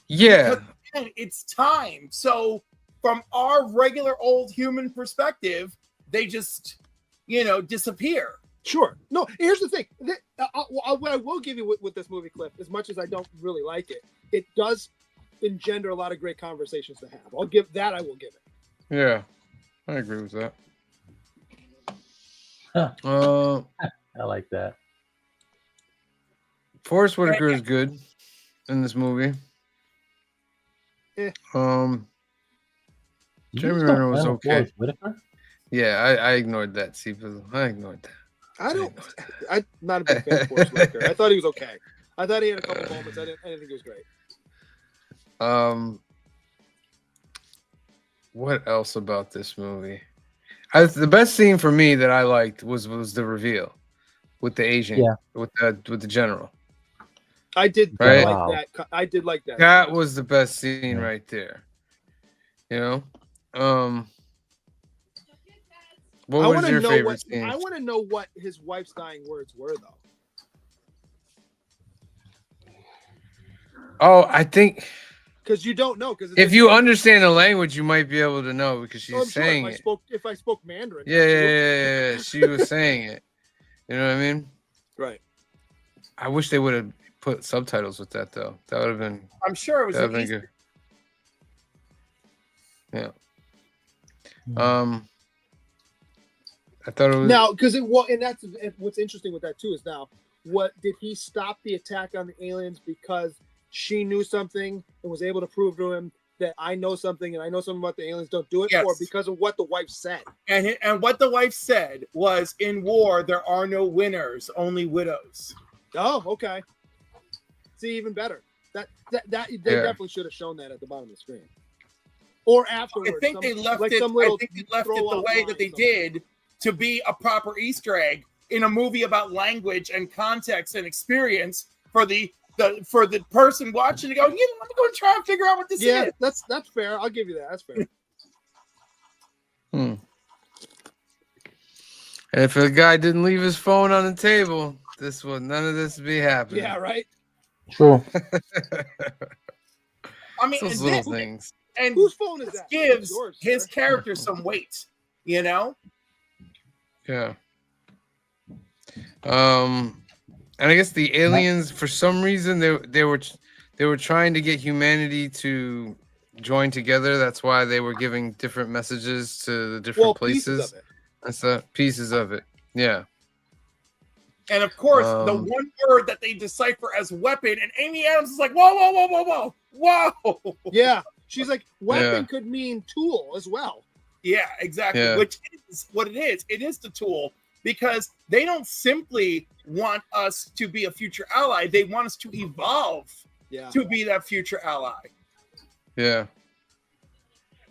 Yeah, And it's time. So from our regular old human perspective, they just, disappear. Sure. No, here's the thing. What I will give you with this movie, Cliff, as much as I don't really like it, it does engender a lot of great conversations to have. I will give it. yeah, I agree with that. Huh. I like that. Forrest Whitaker is good in this movie. Eh. Jeremy You Renner was don't okay. Forrest Whitaker? Yeah, I ignored that. See, I ignored that. I'm not a big fan of Forrest Whitaker. I thought he was okay. I thought he had a couple moments. I didn't think he was great. What else about this movie? The best scene for me that I liked was the reveal with the Asian, Yeah. with the general. I did Right. like Wow. that. I did like that. That was the best scene Yeah. right there. What I was want to your know favorite scene? I want to know what his wife's dying words were, though. Oh, I think Because you don't know. Because if you understand the language, you might be able to know because she's saying it. If I spoke Mandarin. Yeah. She was saying it. You know what I mean? Right. I wish they would have put subtitles with that though. That would have been. I'm sure it was That'd an been Easter. good. Yeah. I thought it was Now, and that's what's interesting with that too is now, what did he stop the attack on the aliens because she knew something and was able to prove to him that I know something and I know something about the aliens, don't do it, Yes. or because of what the wife said? And what the wife said was, in war, there are no winners, only widows. Oh, okay. See, even better. They definitely should have shown that at the bottom of the screen, or afterwards. I think they left it. some I little think they left it throw the out way line that they or something. did to be a proper Easter egg in a movie about language and context and experience for the person watching to go, let me go and try and figure out what this Yeah, is. that's fair. I'll give you that. That's fair. And if a guy didn't leave his phone on the table, none of this would be happening. Yeah, right. True. I mean, Those and little this, things. and Whose phone is this that? gives Yours, his sir. character some weight, you know. Yeah. And I guess the aliens, for some reason, they were trying to get humanity to join together. That's why they were giving different messages to the different Pieces places of it. and stuff. Pieces of it. Yeah. And of course, the one word that they decipher as weapon, and Amy Adams is like, whoa, whoa, whoa, whoa, whoa, whoa. Yeah, she's like, weapon Yeah. could mean tool as well. Yeah, exactly. Yeah. Which is what it is. It is the tool, because they don't simply want us to be a future ally. They want us to evolve Yeah. to be that future ally. Yeah.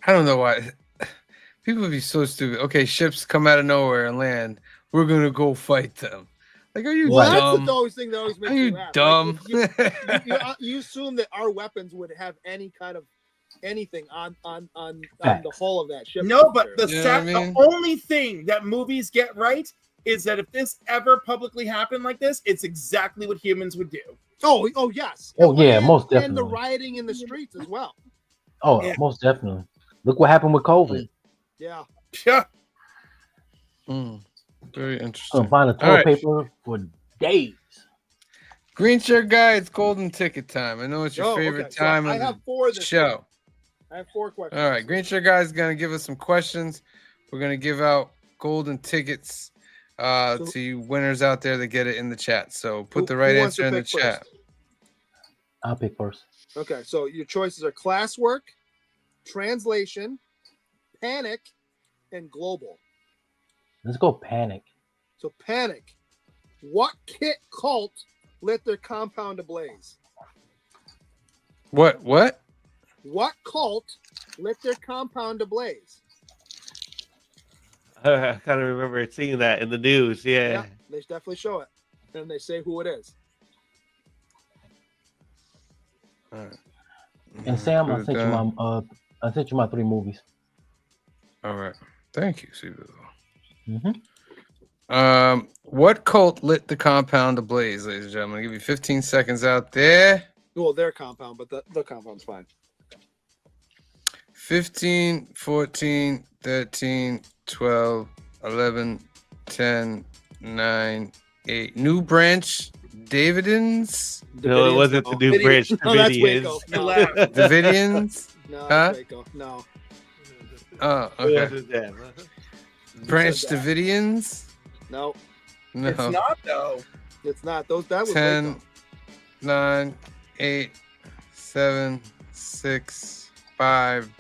I don't know why. People would be so stupid. Okay, ships come out of nowhere and land. We're going to go fight them. Like, are you Well, that's dumb? the always thing that always makes Are me you laugh. dumb? Like, you assume that our weapons would have any kind of anything on the hull of that ship. No, but the You know what I mean? the only thing that movies get right is that if this ever publicly happened like this, it's exactly what humans would do. Oh yes. Oh, yeah, most And the definitely. rioting in the streets as well. Oh, Yeah. most definitely. Look what happened with COVID. Yeah. Yeah. Very So interesting. find the All toilet right. paper for days. Green shirt guy, it's golden ticket time. I know it's your Oh, favorite okay. So time I of have the four this show. I have 4 questions. All right, Green shirt guy is gonna give us some questions. We're gonna give out golden tickets to you winners out there that get it in the chat. So put the right Who wants to answer in the pick first? chat. I'll pick first. Okay, so your choices are classwork, translation, panic, and global. Let's go panic. So panic. What kit cult lit their compound ablaze? What? What cult lit their compound ablaze? I kind of remember seeing that in the news. Yeah. They definitely show it. And they say who it is. All right. And Sam, I Put it sent down. you my 3 movies. All right. Thank you, Sibyl. Mm-hmm. What cult lit the compound ablaze, ladies and gentlemen? I'll give you 15 seconds out there. Well, their compound, but the compound's fine. 15, 14, 13, 12, 11, 10, 9, 8. New Branch Davidians? No, it wasn't the New Branch No, that's Waco. Davidians. No, Davidians? no, Huh? that's Waco. No. Oh, It okay. wasn't them. Branch said that? Davidians? No, No. It's not, though. it's not. That was 10, Waco. 9, 8, 7, 6, 5,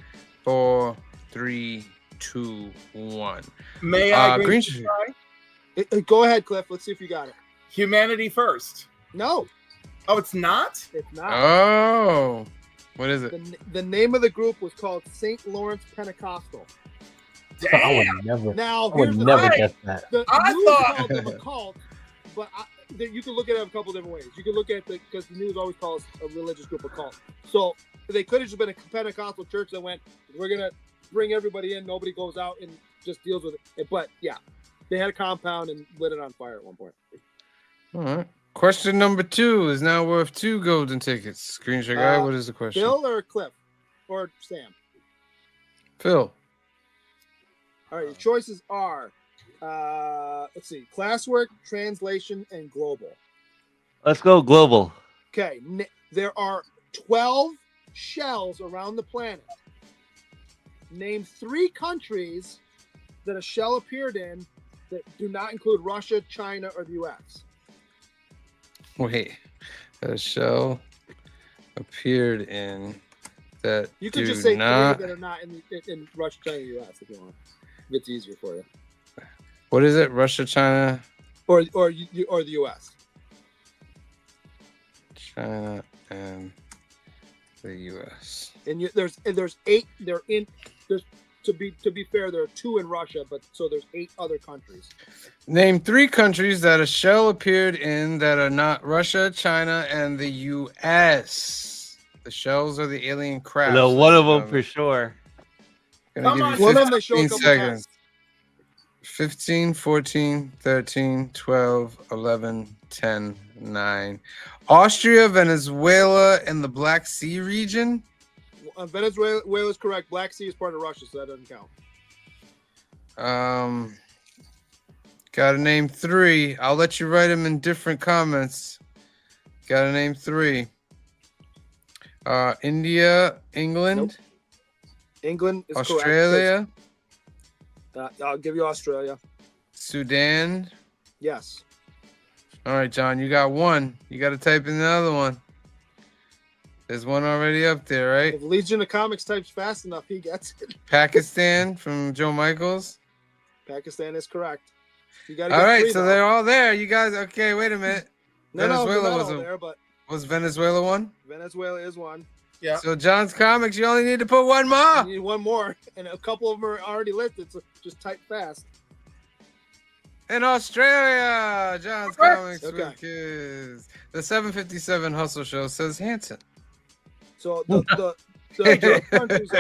4, 3, 2, 1. May I Green try? Go ahead, Cliff. Let's see if you got it. Humanity First. No, Oh, it's not? it's not. Oh, what is it? The name of the group was called St. Lawrence Pentecostal. I would Damn. never. Now, I would here's the never thing. guess that. The I news thought- called them a cult, but you can look at it a couple different ways. You can look at because the news always calls a religious group a cult. So they could have just been a Pentecostal church that went, we're gonna bring everybody in, nobody goes out and just deals with it. But yeah, they had a compound and lit it on fire at one point. All right. Question number 2 is now worth 2 golden tickets. Screenshot guy, what is the question? Bill or Cliff or Sam? Phil. All right, your choices are, let's see, classwork, translation, and global. Let's go global. Okay, there are 12 shells around the planet. Name 3 countries that a shell appeared in that do not include Russia, China, or the U.S. Wait. A shell appeared in that You could do just say not... 3 that are not in Russia, China, or U.S. if you want. If it's easier for you. What is it? Russia, China, Or the U.S. China, and the U.S. And there's 8. There's to be fair, there are 2 in Russia, but so there's 8 other countries. Name 3 countries that a shell appeared in that are not Russia, China, and the U.S. The shells are the alien craft. No, one of them for sure. Gonna Come give on, you One of them they show a 15 couple seconds. times. 15, 14, 13, 12, 11, 10, 9. Austria, Venezuela, and the Black Sea region. Venezuela is correct. Black Sea is part of Russia, so that doesn't count. Gotta name 3. I'll let you write them in different comments. Gotta name 3. India, England. Nope. England is Australia. correct. I'll give you Australia. Sudan. Yes. All right, John, you got 1. You got to type in another one. There's one already up there, right? If Legion of Comics types fast enough, he gets it. Pakistan from Joe Michaels. Pakistan is correct. You got All right, so they're all there. You guys, okay? Wait a minute. Was Venezuela one? Venezuela is one. Yeah. So John's Comics, you only need to put one more. You need one more, and a couple of them are already listed. So just type fast. In Australia, John's Comics for Kids. The 757 Hustle Show says Hanson. So the countries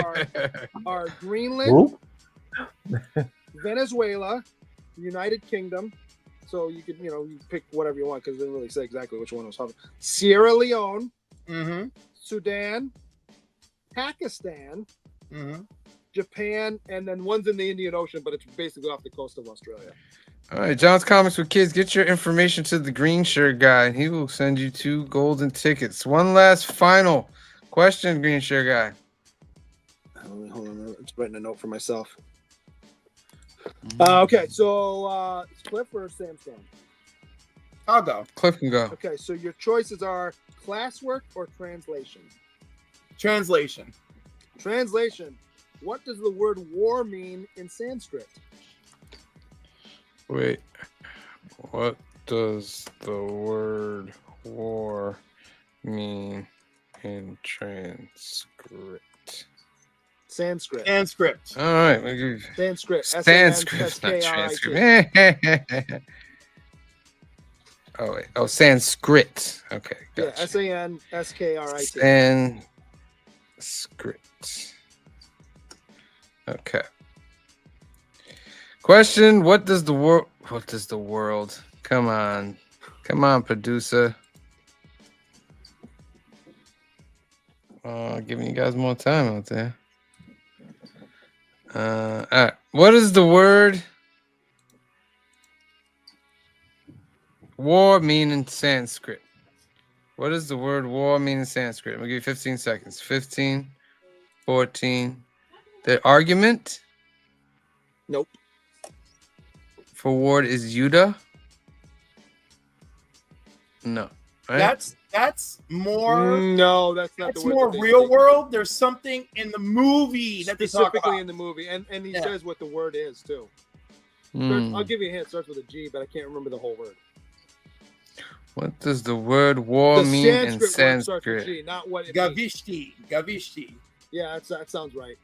are Greenland, Venezuela, United Kingdom. So you could, you pick whatever you want because it didn't really say exactly which one was covered. Sierra Leone, Sudan, Pakistan, Japan, and then one's in the Indian Ocean, but it's basically off the coast of Australia. All right, John's Comics with Kids. Get your information to the green shirt guy, and he will send you 2 golden tickets. One last final question, green shirt guy. Hold on, I'm just writing a note for myself. Okay, so Cliff or Sam's going? I'll go. Cliff can go. Okay, so your choices are classwork or translation. Translation. Translation. What does the word war mean in Sanskrit? Wait. What does the word war mean in transcript? Sanskrit. All right. We'll give you... Sanskrit. Sanskrit, not transcript. Oh, wait. Oh, Sanskrit. Okay. Gotcha. Yeah, Sanskrit. Sanskrit. Okay. Question: What does the world? Come on, producer. Giving you guys more time out there. All right. What is the word war mean in Sanskrit? What does the word war mean in Sanskrit? I'm gonna give you 15 seconds. 15, 14. The argument? Nope. For ward is Yuda? No. Right? That's more. No, that's not. That's the word more that real say. world. There's something in the movie that they talk Specifically about. in the movie, and he says what the word is too. Hmm. I'll give you a hint. It starts with a G, but I can't remember the whole word. What does the word war The mean in Sanskrit word starts with Sanskrit? G, not what it means. Gavishti. Yeah, that sounds right.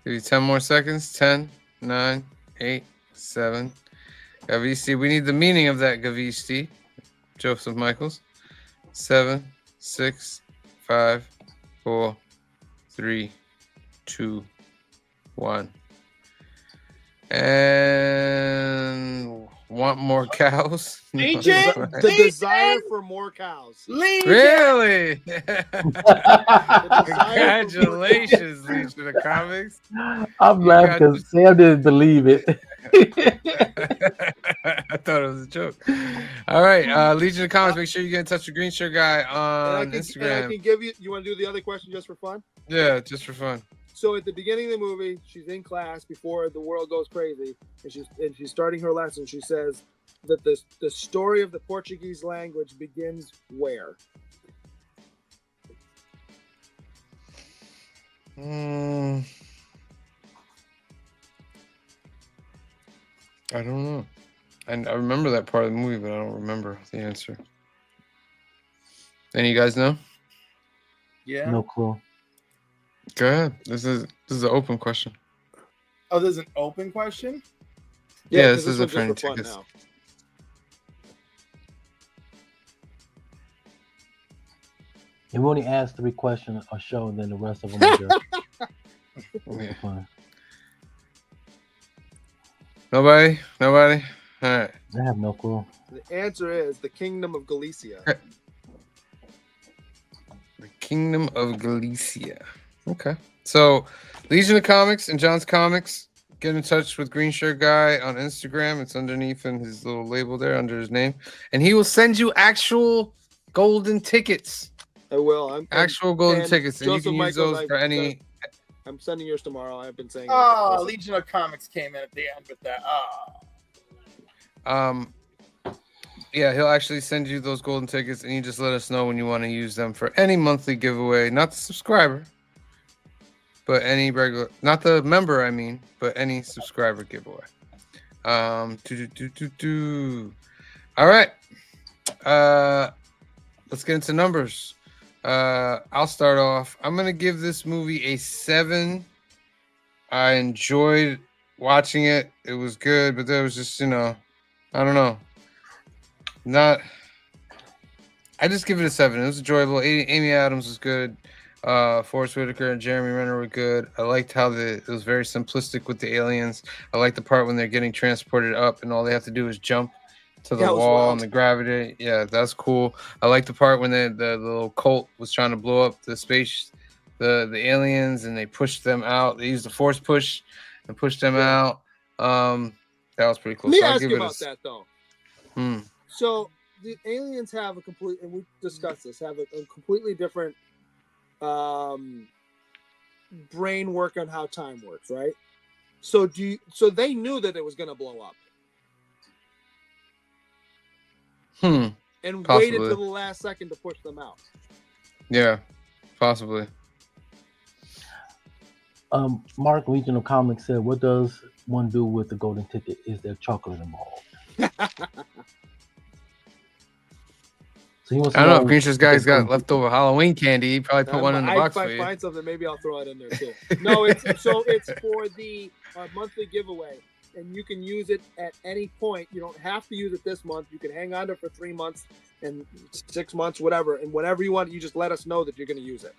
Give you 10 more seconds. 10, 9, 8, 7. Gavisti. We need the meaning of that Gavisti. Joseph Michaels. 7, 6, 5, 4, 3, 2, 1. And want more cows? The desire for more cows. Really? Congratulations, Legion of Comics. I'm laughing because Sam didn't believe it. I thought it was a joke. All right, Legion of Comics. Make sure you get in touch with Green Shirt Guy on Instagram. And I can give you. You want to do the other question just for fun? Yeah, just for fun. So at the beginning of the movie, she's in class before the world goes crazy, and she's starting her lesson. She says that the story of the Portuguese language begins where? I don't know. And I remember that part of the movie, but I don't remember the answer. Any of you guys know? Yeah. No clue. Go ahead. This is an open question. Oh, there's an open question? Yeah, this is a one's just friend for fun tickets. now. If we only ask 3 questions a show, then the rest of them are just Yeah. fun. Nobody? All right. I have no clue. The answer is the Kingdom of Galicia. The Kingdom of Galicia. Okay. So, Legion of Comics and John's Comics. Get in touch with Green Shirt Guy on Instagram. It's underneath in his little label there under his name. And he will send you actual golden tickets. I will. Actual golden tickets. And you Joseph can use Michaels, those for any. I'm sending yours tomorrow. I've been saying. Oh, Legion of Comics came in at the end with that. Oh. Yeah, he'll actually send you those golden tickets, and you just let us know when you want to use them for any monthly giveaway. Not the subscriber, but any regular, not the member, I mean, but any subscriber giveaway. All right. Let's get into numbers. I'll start off. I'm gonna give this movie a 7. I enjoyed watching it. It was good, but there was just, I don't know. I just give it a 7. It was enjoyable. Amy Adams was good. Forrest Whitaker and Jeremy Renner were good. I liked how it was very simplistic with the aliens. I like the part when they're getting transported up and all they have to do is jump to the wall and the gravity. Yeah, that's cool. I like the part when the little cult was trying to blow up the space, the aliens, and they pushed them out. They used the force push and pushed them out. That was pretty cool. Let me ask you about that though. So the aliens have a complete, and we discussed this, have a completely different brain work on how time works, right? So they knew that it was going to blow up. And Possibly. waited till the last second to push them out. Yeah, possibly. Mark, Legion of Comics said, "What does one do with the golden ticket? Is there chocolate involved?" So he wants to I don't know know if Green Shirt's guy's got leftover Halloween candy. He probably put one in the box for If I you. find something, maybe I'll throw it in there too. No, it's for the monthly giveaway, and you can use it at any point. You don't have to use it this month. You can hang on to it for 3 months and 6 months, whatever, and whenever you want, you just let us know that you're going to use it.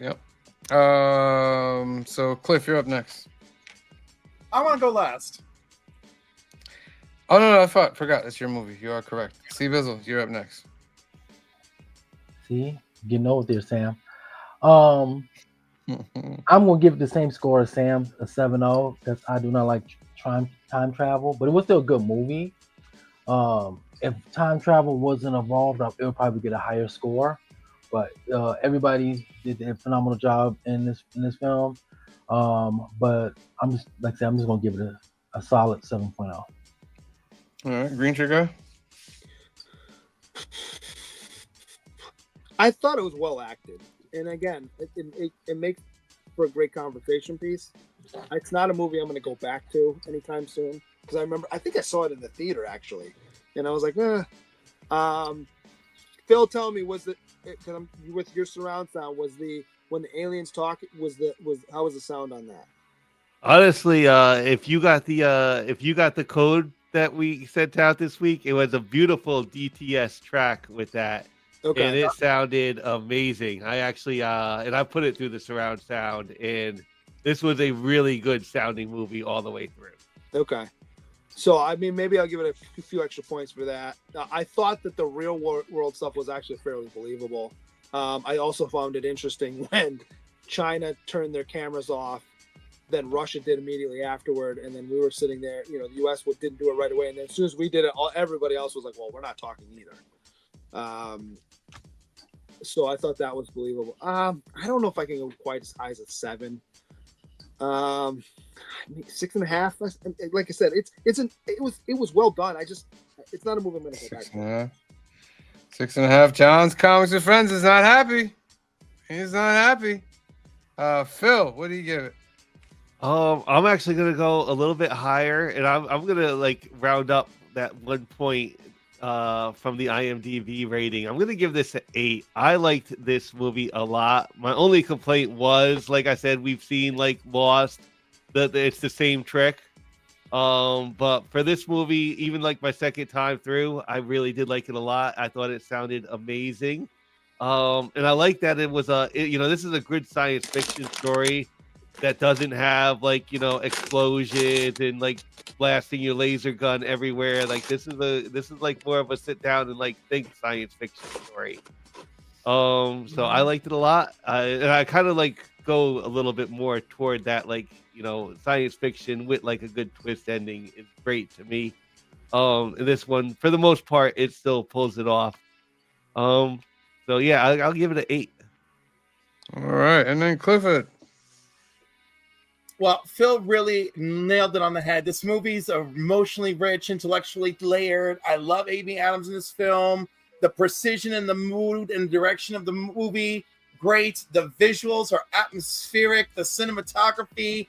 Yep. So Cliff, you're up next. I want to go last. Oh no, I forgot. It's your movie. You are correct. C Bizzle, you're up next. See, getting over there, Sam. I'm gonna give it the same score as Sam, a 7-0, because I do not like time travel, but it was still a good movie. If time travel wasn't involved, it would probably get a higher score. But everybody did a phenomenal job in this film. But I'm just gonna give it a solid 7.0. All right, Green Shirt guy. I thought it was well acted, and again, it makes for a great conversation piece. It's not a movie I'm going to go back to anytime soon because I think I saw it in the theater actually, and I was like, Phil, tell me, was it because I'm with your surround sound? Was when the aliens talk? How was the sound on that? Honestly, if you got the code that we sent out this week, it was a beautiful DTS track with that. Okay. And it sounded amazing. I actually and I put it through the surround sound, and this was a really good sounding movie all the way through. Okay. So I mean, maybe I'll give it a few extra points for that. I thought that the real world stuff was actually fairly believable. I also found it interesting when China turned their cameras off, then Russia did immediately afterward, and then we were sitting there. The U.S. didn't do it right away, and then as soon as we did it, everybody else was like, "Well, we're not talking either." So I thought that was believable. I don't know if I can go quite as high as a 7. 6.5. Like I said, it was well done. It's not a movie I'm going to go back to. 6.5. John's Comics and Friends is not happy. He's not happy. Phil, what do you give it? I'm actually gonna go a little bit higher, and I'm gonna round up that 1 point from the IMDb rating. I'm gonna give this an 8. I liked this movie a lot. My only complaint was, like I said, we've seen Lost, that it's the same trick. But for this movie, even my second time through, I really did like it a lot. I thought it sounded amazing. And I like that it was this is a good science fiction story. that doesn't have like, you know, explosions and like blasting your laser gun everywhere. Like this is like more of a sit down and like think science fiction story. So I liked it a lot. And I kind of like go a little bit more toward that, like, you know, science fiction with like a good twist ending is great to me. And this one, for the most part, it still pulls it off. So yeah, I'll give it an 8. All right, and then Clifford. Well, Phil really nailed it on the head. This movie's emotionally rich, intellectually layered. I love Amy Adams in this film. The precision and the mood and direction of the movie, great. The visuals are atmospheric. The cinematography,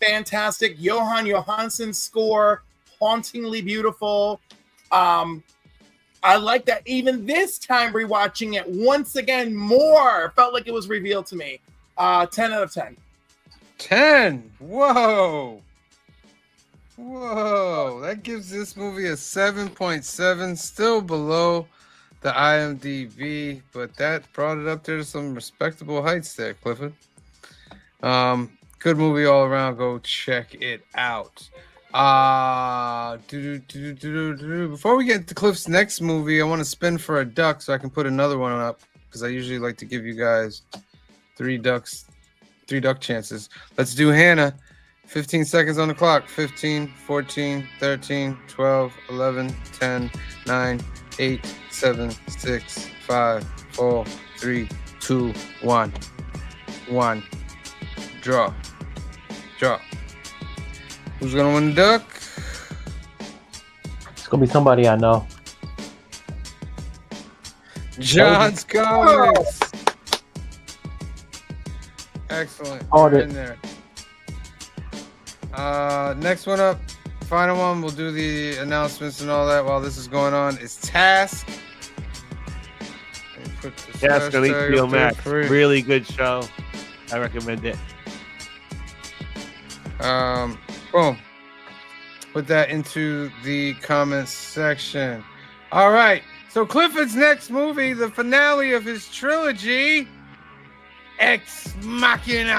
fantastic. Johan Johansson's score, hauntingly beautiful. I like that even this time rewatching it once again more felt like it was revealed to me. 10 out of 10. 10. Whoa. That gives this movie a 7.7, still below the IMDb, but that brought it up there to some respectable heights there, Clifford. Good movie all around. Go check it out. Before we get to Cliff's next movie, I want to spin for a duck so I can put another one up, because I usually like to give you guys 3 duck chances. Let's do Hannah. 15 seconds on the clock. 15, 14, 13, 12, 11, 10, 9, 8, 7, 6, 5, 4, 3, 2, 1. 1. Draw. Who's gonna win the duck? It's gonna be somebody I know. John's Comics. Excellent. Order. In there. Next one up, final one. We'll do the announcements and all that while this is going on. Is Task. Task on HBO Max. Really good show. I recommend it. Boom. Put that into the comments section. All right. So Clifford's next movie, the finale of his trilogy, Ex Machina.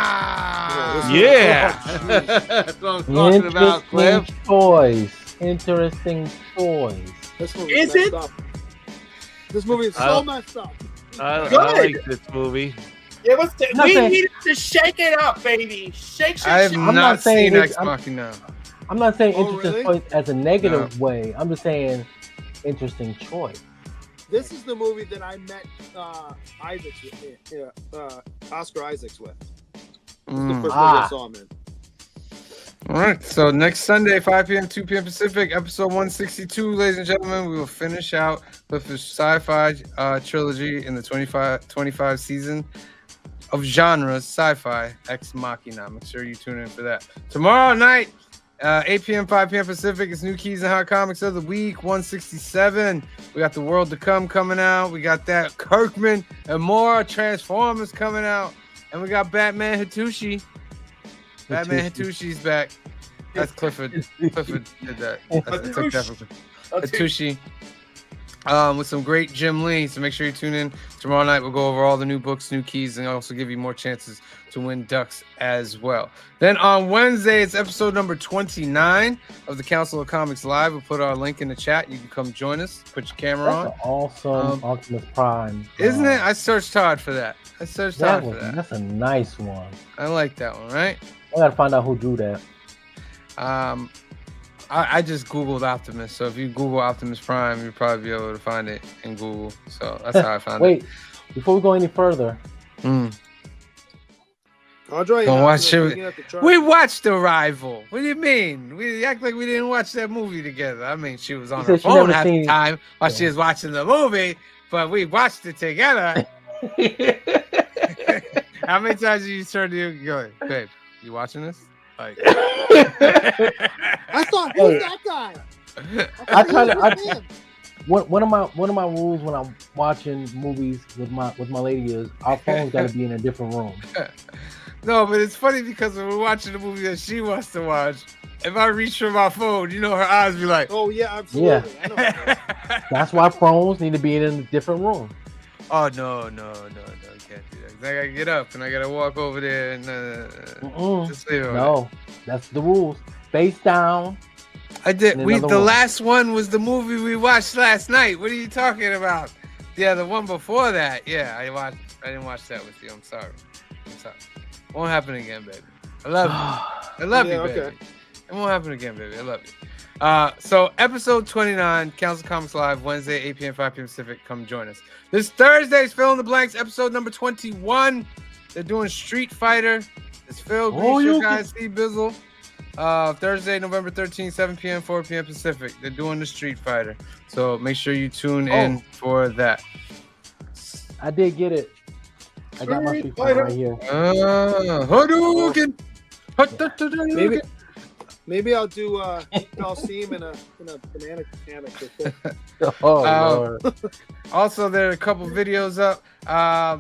Yeah. That's what I'm talking about, Cliff. Interesting choice. This movie Is messed it? up. This movie is so messed up. I like this movie. It was. We Nothing. needed to shake it up, baby. Shake. I have shake. not saying seen it's- Ex Machina. I'm not saying Oh, interesting really? choice as a negative way. I'm just saying interesting choice. This is the movie that I met Oscar Isaacs with. This is the first movie I saw him in. All right, so next Sunday, 5 p.m., 2 p.m. Pacific, episode 162, ladies and gentlemen, we will finish out Clifford's Sci-Fi trilogy in the 25 season of genres, Sci-Fi, Ex Machina. Make sure you tune in for that. Tomorrow night, 8 p.m., 5 p.m. Pacific, it's New Keys and Hot Comics of the Week, 167. We got The World to Come coming out. We got that Kirkman and more Transformers coming out. And we got Batman Hatushi. Batman Hatushi's back. That's Clifford. Clifford did that. I took that from Hatushi. With some great Jim Lee. So make sure you tune in tomorrow night. We'll go over all the new books, new keys, and also give you more chances to win ducks as well. Then on Wednesday, it's episode number 29 of the Council of Comics Live. We'll put our link in the chat. You can come join us. Put your camera on. That's an awesome Optimus Prime. Isn't it? I searched hard for that. That's a nice one. I like that one, right? I gotta find out who drew that. I just Googled Optimus. So if you Google Optimus Prime, you'll probably be able to find it in Google. So that's how I found it. Wait, before we go any further, Andre, Don't watch it. We watched Arrival. What do you mean? We act like we didn't watch that movie together. I mean, she was on her said she phone never half the seen- time while she was watching the movie, but we watched it together. How many times did you turn to you go, babe, you watching this? Like, I thought, who's that guy? I try to. Who's him? One of my rules when I'm watching movies with my lady is our phones got to be in a different room. no, but it's funny because when we're watching the movie that she wants to watch, if I reach for my phone, you know, her eyes be like, Oh yeah, absolutely. I know. That's why phones need to be in a different room. oh no. can't do that. 'Cause I gotta get up and I gotta walk over there and just leave it. No, that's the rules. Face down. I did. And another The one. last one was the movie we watched last night. What are you talking about? Yeah, the one before that. Yeah, I didn't watch that with you. I'm sorry. Won't happen again, baby. I love you. I love you, baby. Okay. It won't happen again, baby. I love you. So episode 29, Council Comics Live, Wednesday, 8 p.m., 5 p.m. Pacific. Come join us. This Thursday's Fill in the Blanks, episode number 21. They're doing Street Fighter. It's Phil, Grisha, guys, Steve Bizzle. Thursday, November 13th, 7 p.m., 4 p.m. Pacific. They're doing the Street Fighter. So make sure you tune in for that. I did get it. I got my Street Fighter right here. Hadouken! Maybe I'll do Coliseum in a banana hammock. Oh, Lord. Also, there are a couple videos up.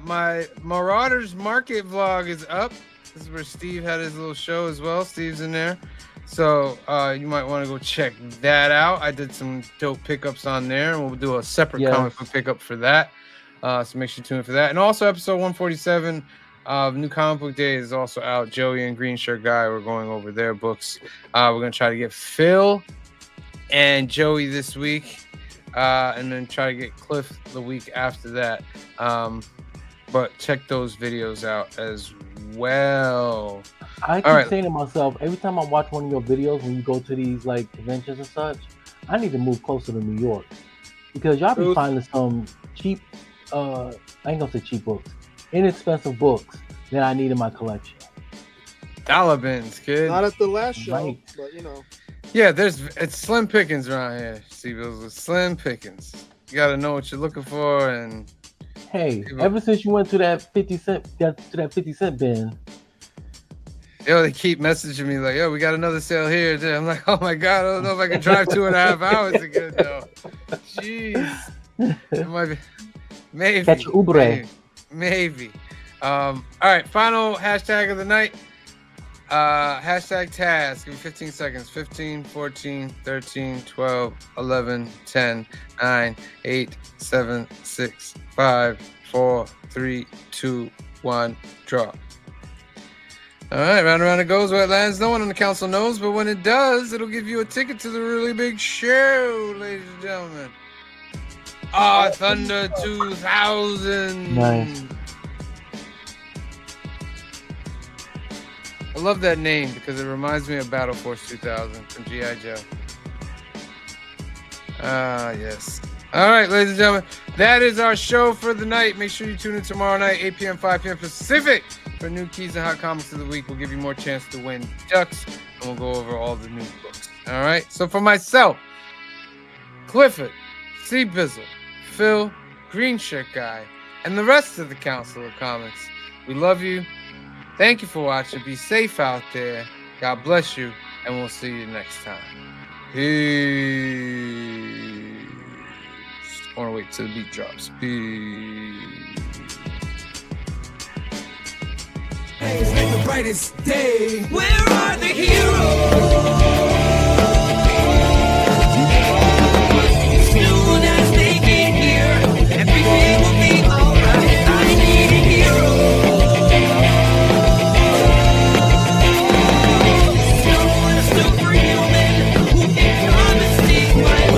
My Marauders Market vlog is up. This is where Steve had his little show as well. Steve's in there. So you might want to go check that out. I did some dope pickups on there, and we'll do a separate comic book pickup for that. So make sure you tune in for that. And also episode 147 of New Comic Book Day is also out. Joey and Green Shirt Guy, we're going over their books. We're going to try to get Phil and Joey this week, and then try to get Cliff the week after that. But check those videos out as well. I keep saying to myself, every time I watch one of your videos when you go to these like conventions and such, I need to move closer to New York because y'all be finding some cheap, I ain't gonna say cheap books, inexpensive books that I need in my collection. Dollar bins, kid. Not at the last show, Right. but you know. Yeah, it's slim pickings around here. Steve, those are slim pickings. You got to know what you're looking for, and hey, ever since you went to that 50 cent bin, yo, they keep messaging me like, yo, we got another sale here. I'm like, oh my God, I don't know if I can drive 2.5 hours again, though. Jeez. It might be. Maybe. catch Uber. Maybe. All right, final hashtag of the night. Hashtag task. Give me 15 seconds. 15, 14, 13, 12, 11, 10, 9, 8, 7, 6, 5, 4, 3, 2, 1, draw. All right, round and round it goes. Where it lands, no one on the council knows, but when it does, it'll give you a ticket to the really big show, ladies and gentlemen. Thunder 2000. Nice. I love that name because it reminds me of Battle Force 2000 from G.I. Joe. Yes. All right, ladies and gentlemen, that is our show for the night. Make sure you tune in tomorrow night, 8 p.m., 5 p.m. Pacific for new keys and hot comics of the week. We'll give you more chance to win ducks, and we'll go over all the new books. All right? So for myself, Clifford, C. Bizzle, Phil, Green Shirt Guy, and the rest of the Council of Comics, we love you. Thank you for watching. Be safe out there. God bless you, and we'll see you next time. Peace. I want to wait till the beat drops. Peace. Make the brightest day. Where are the heroes?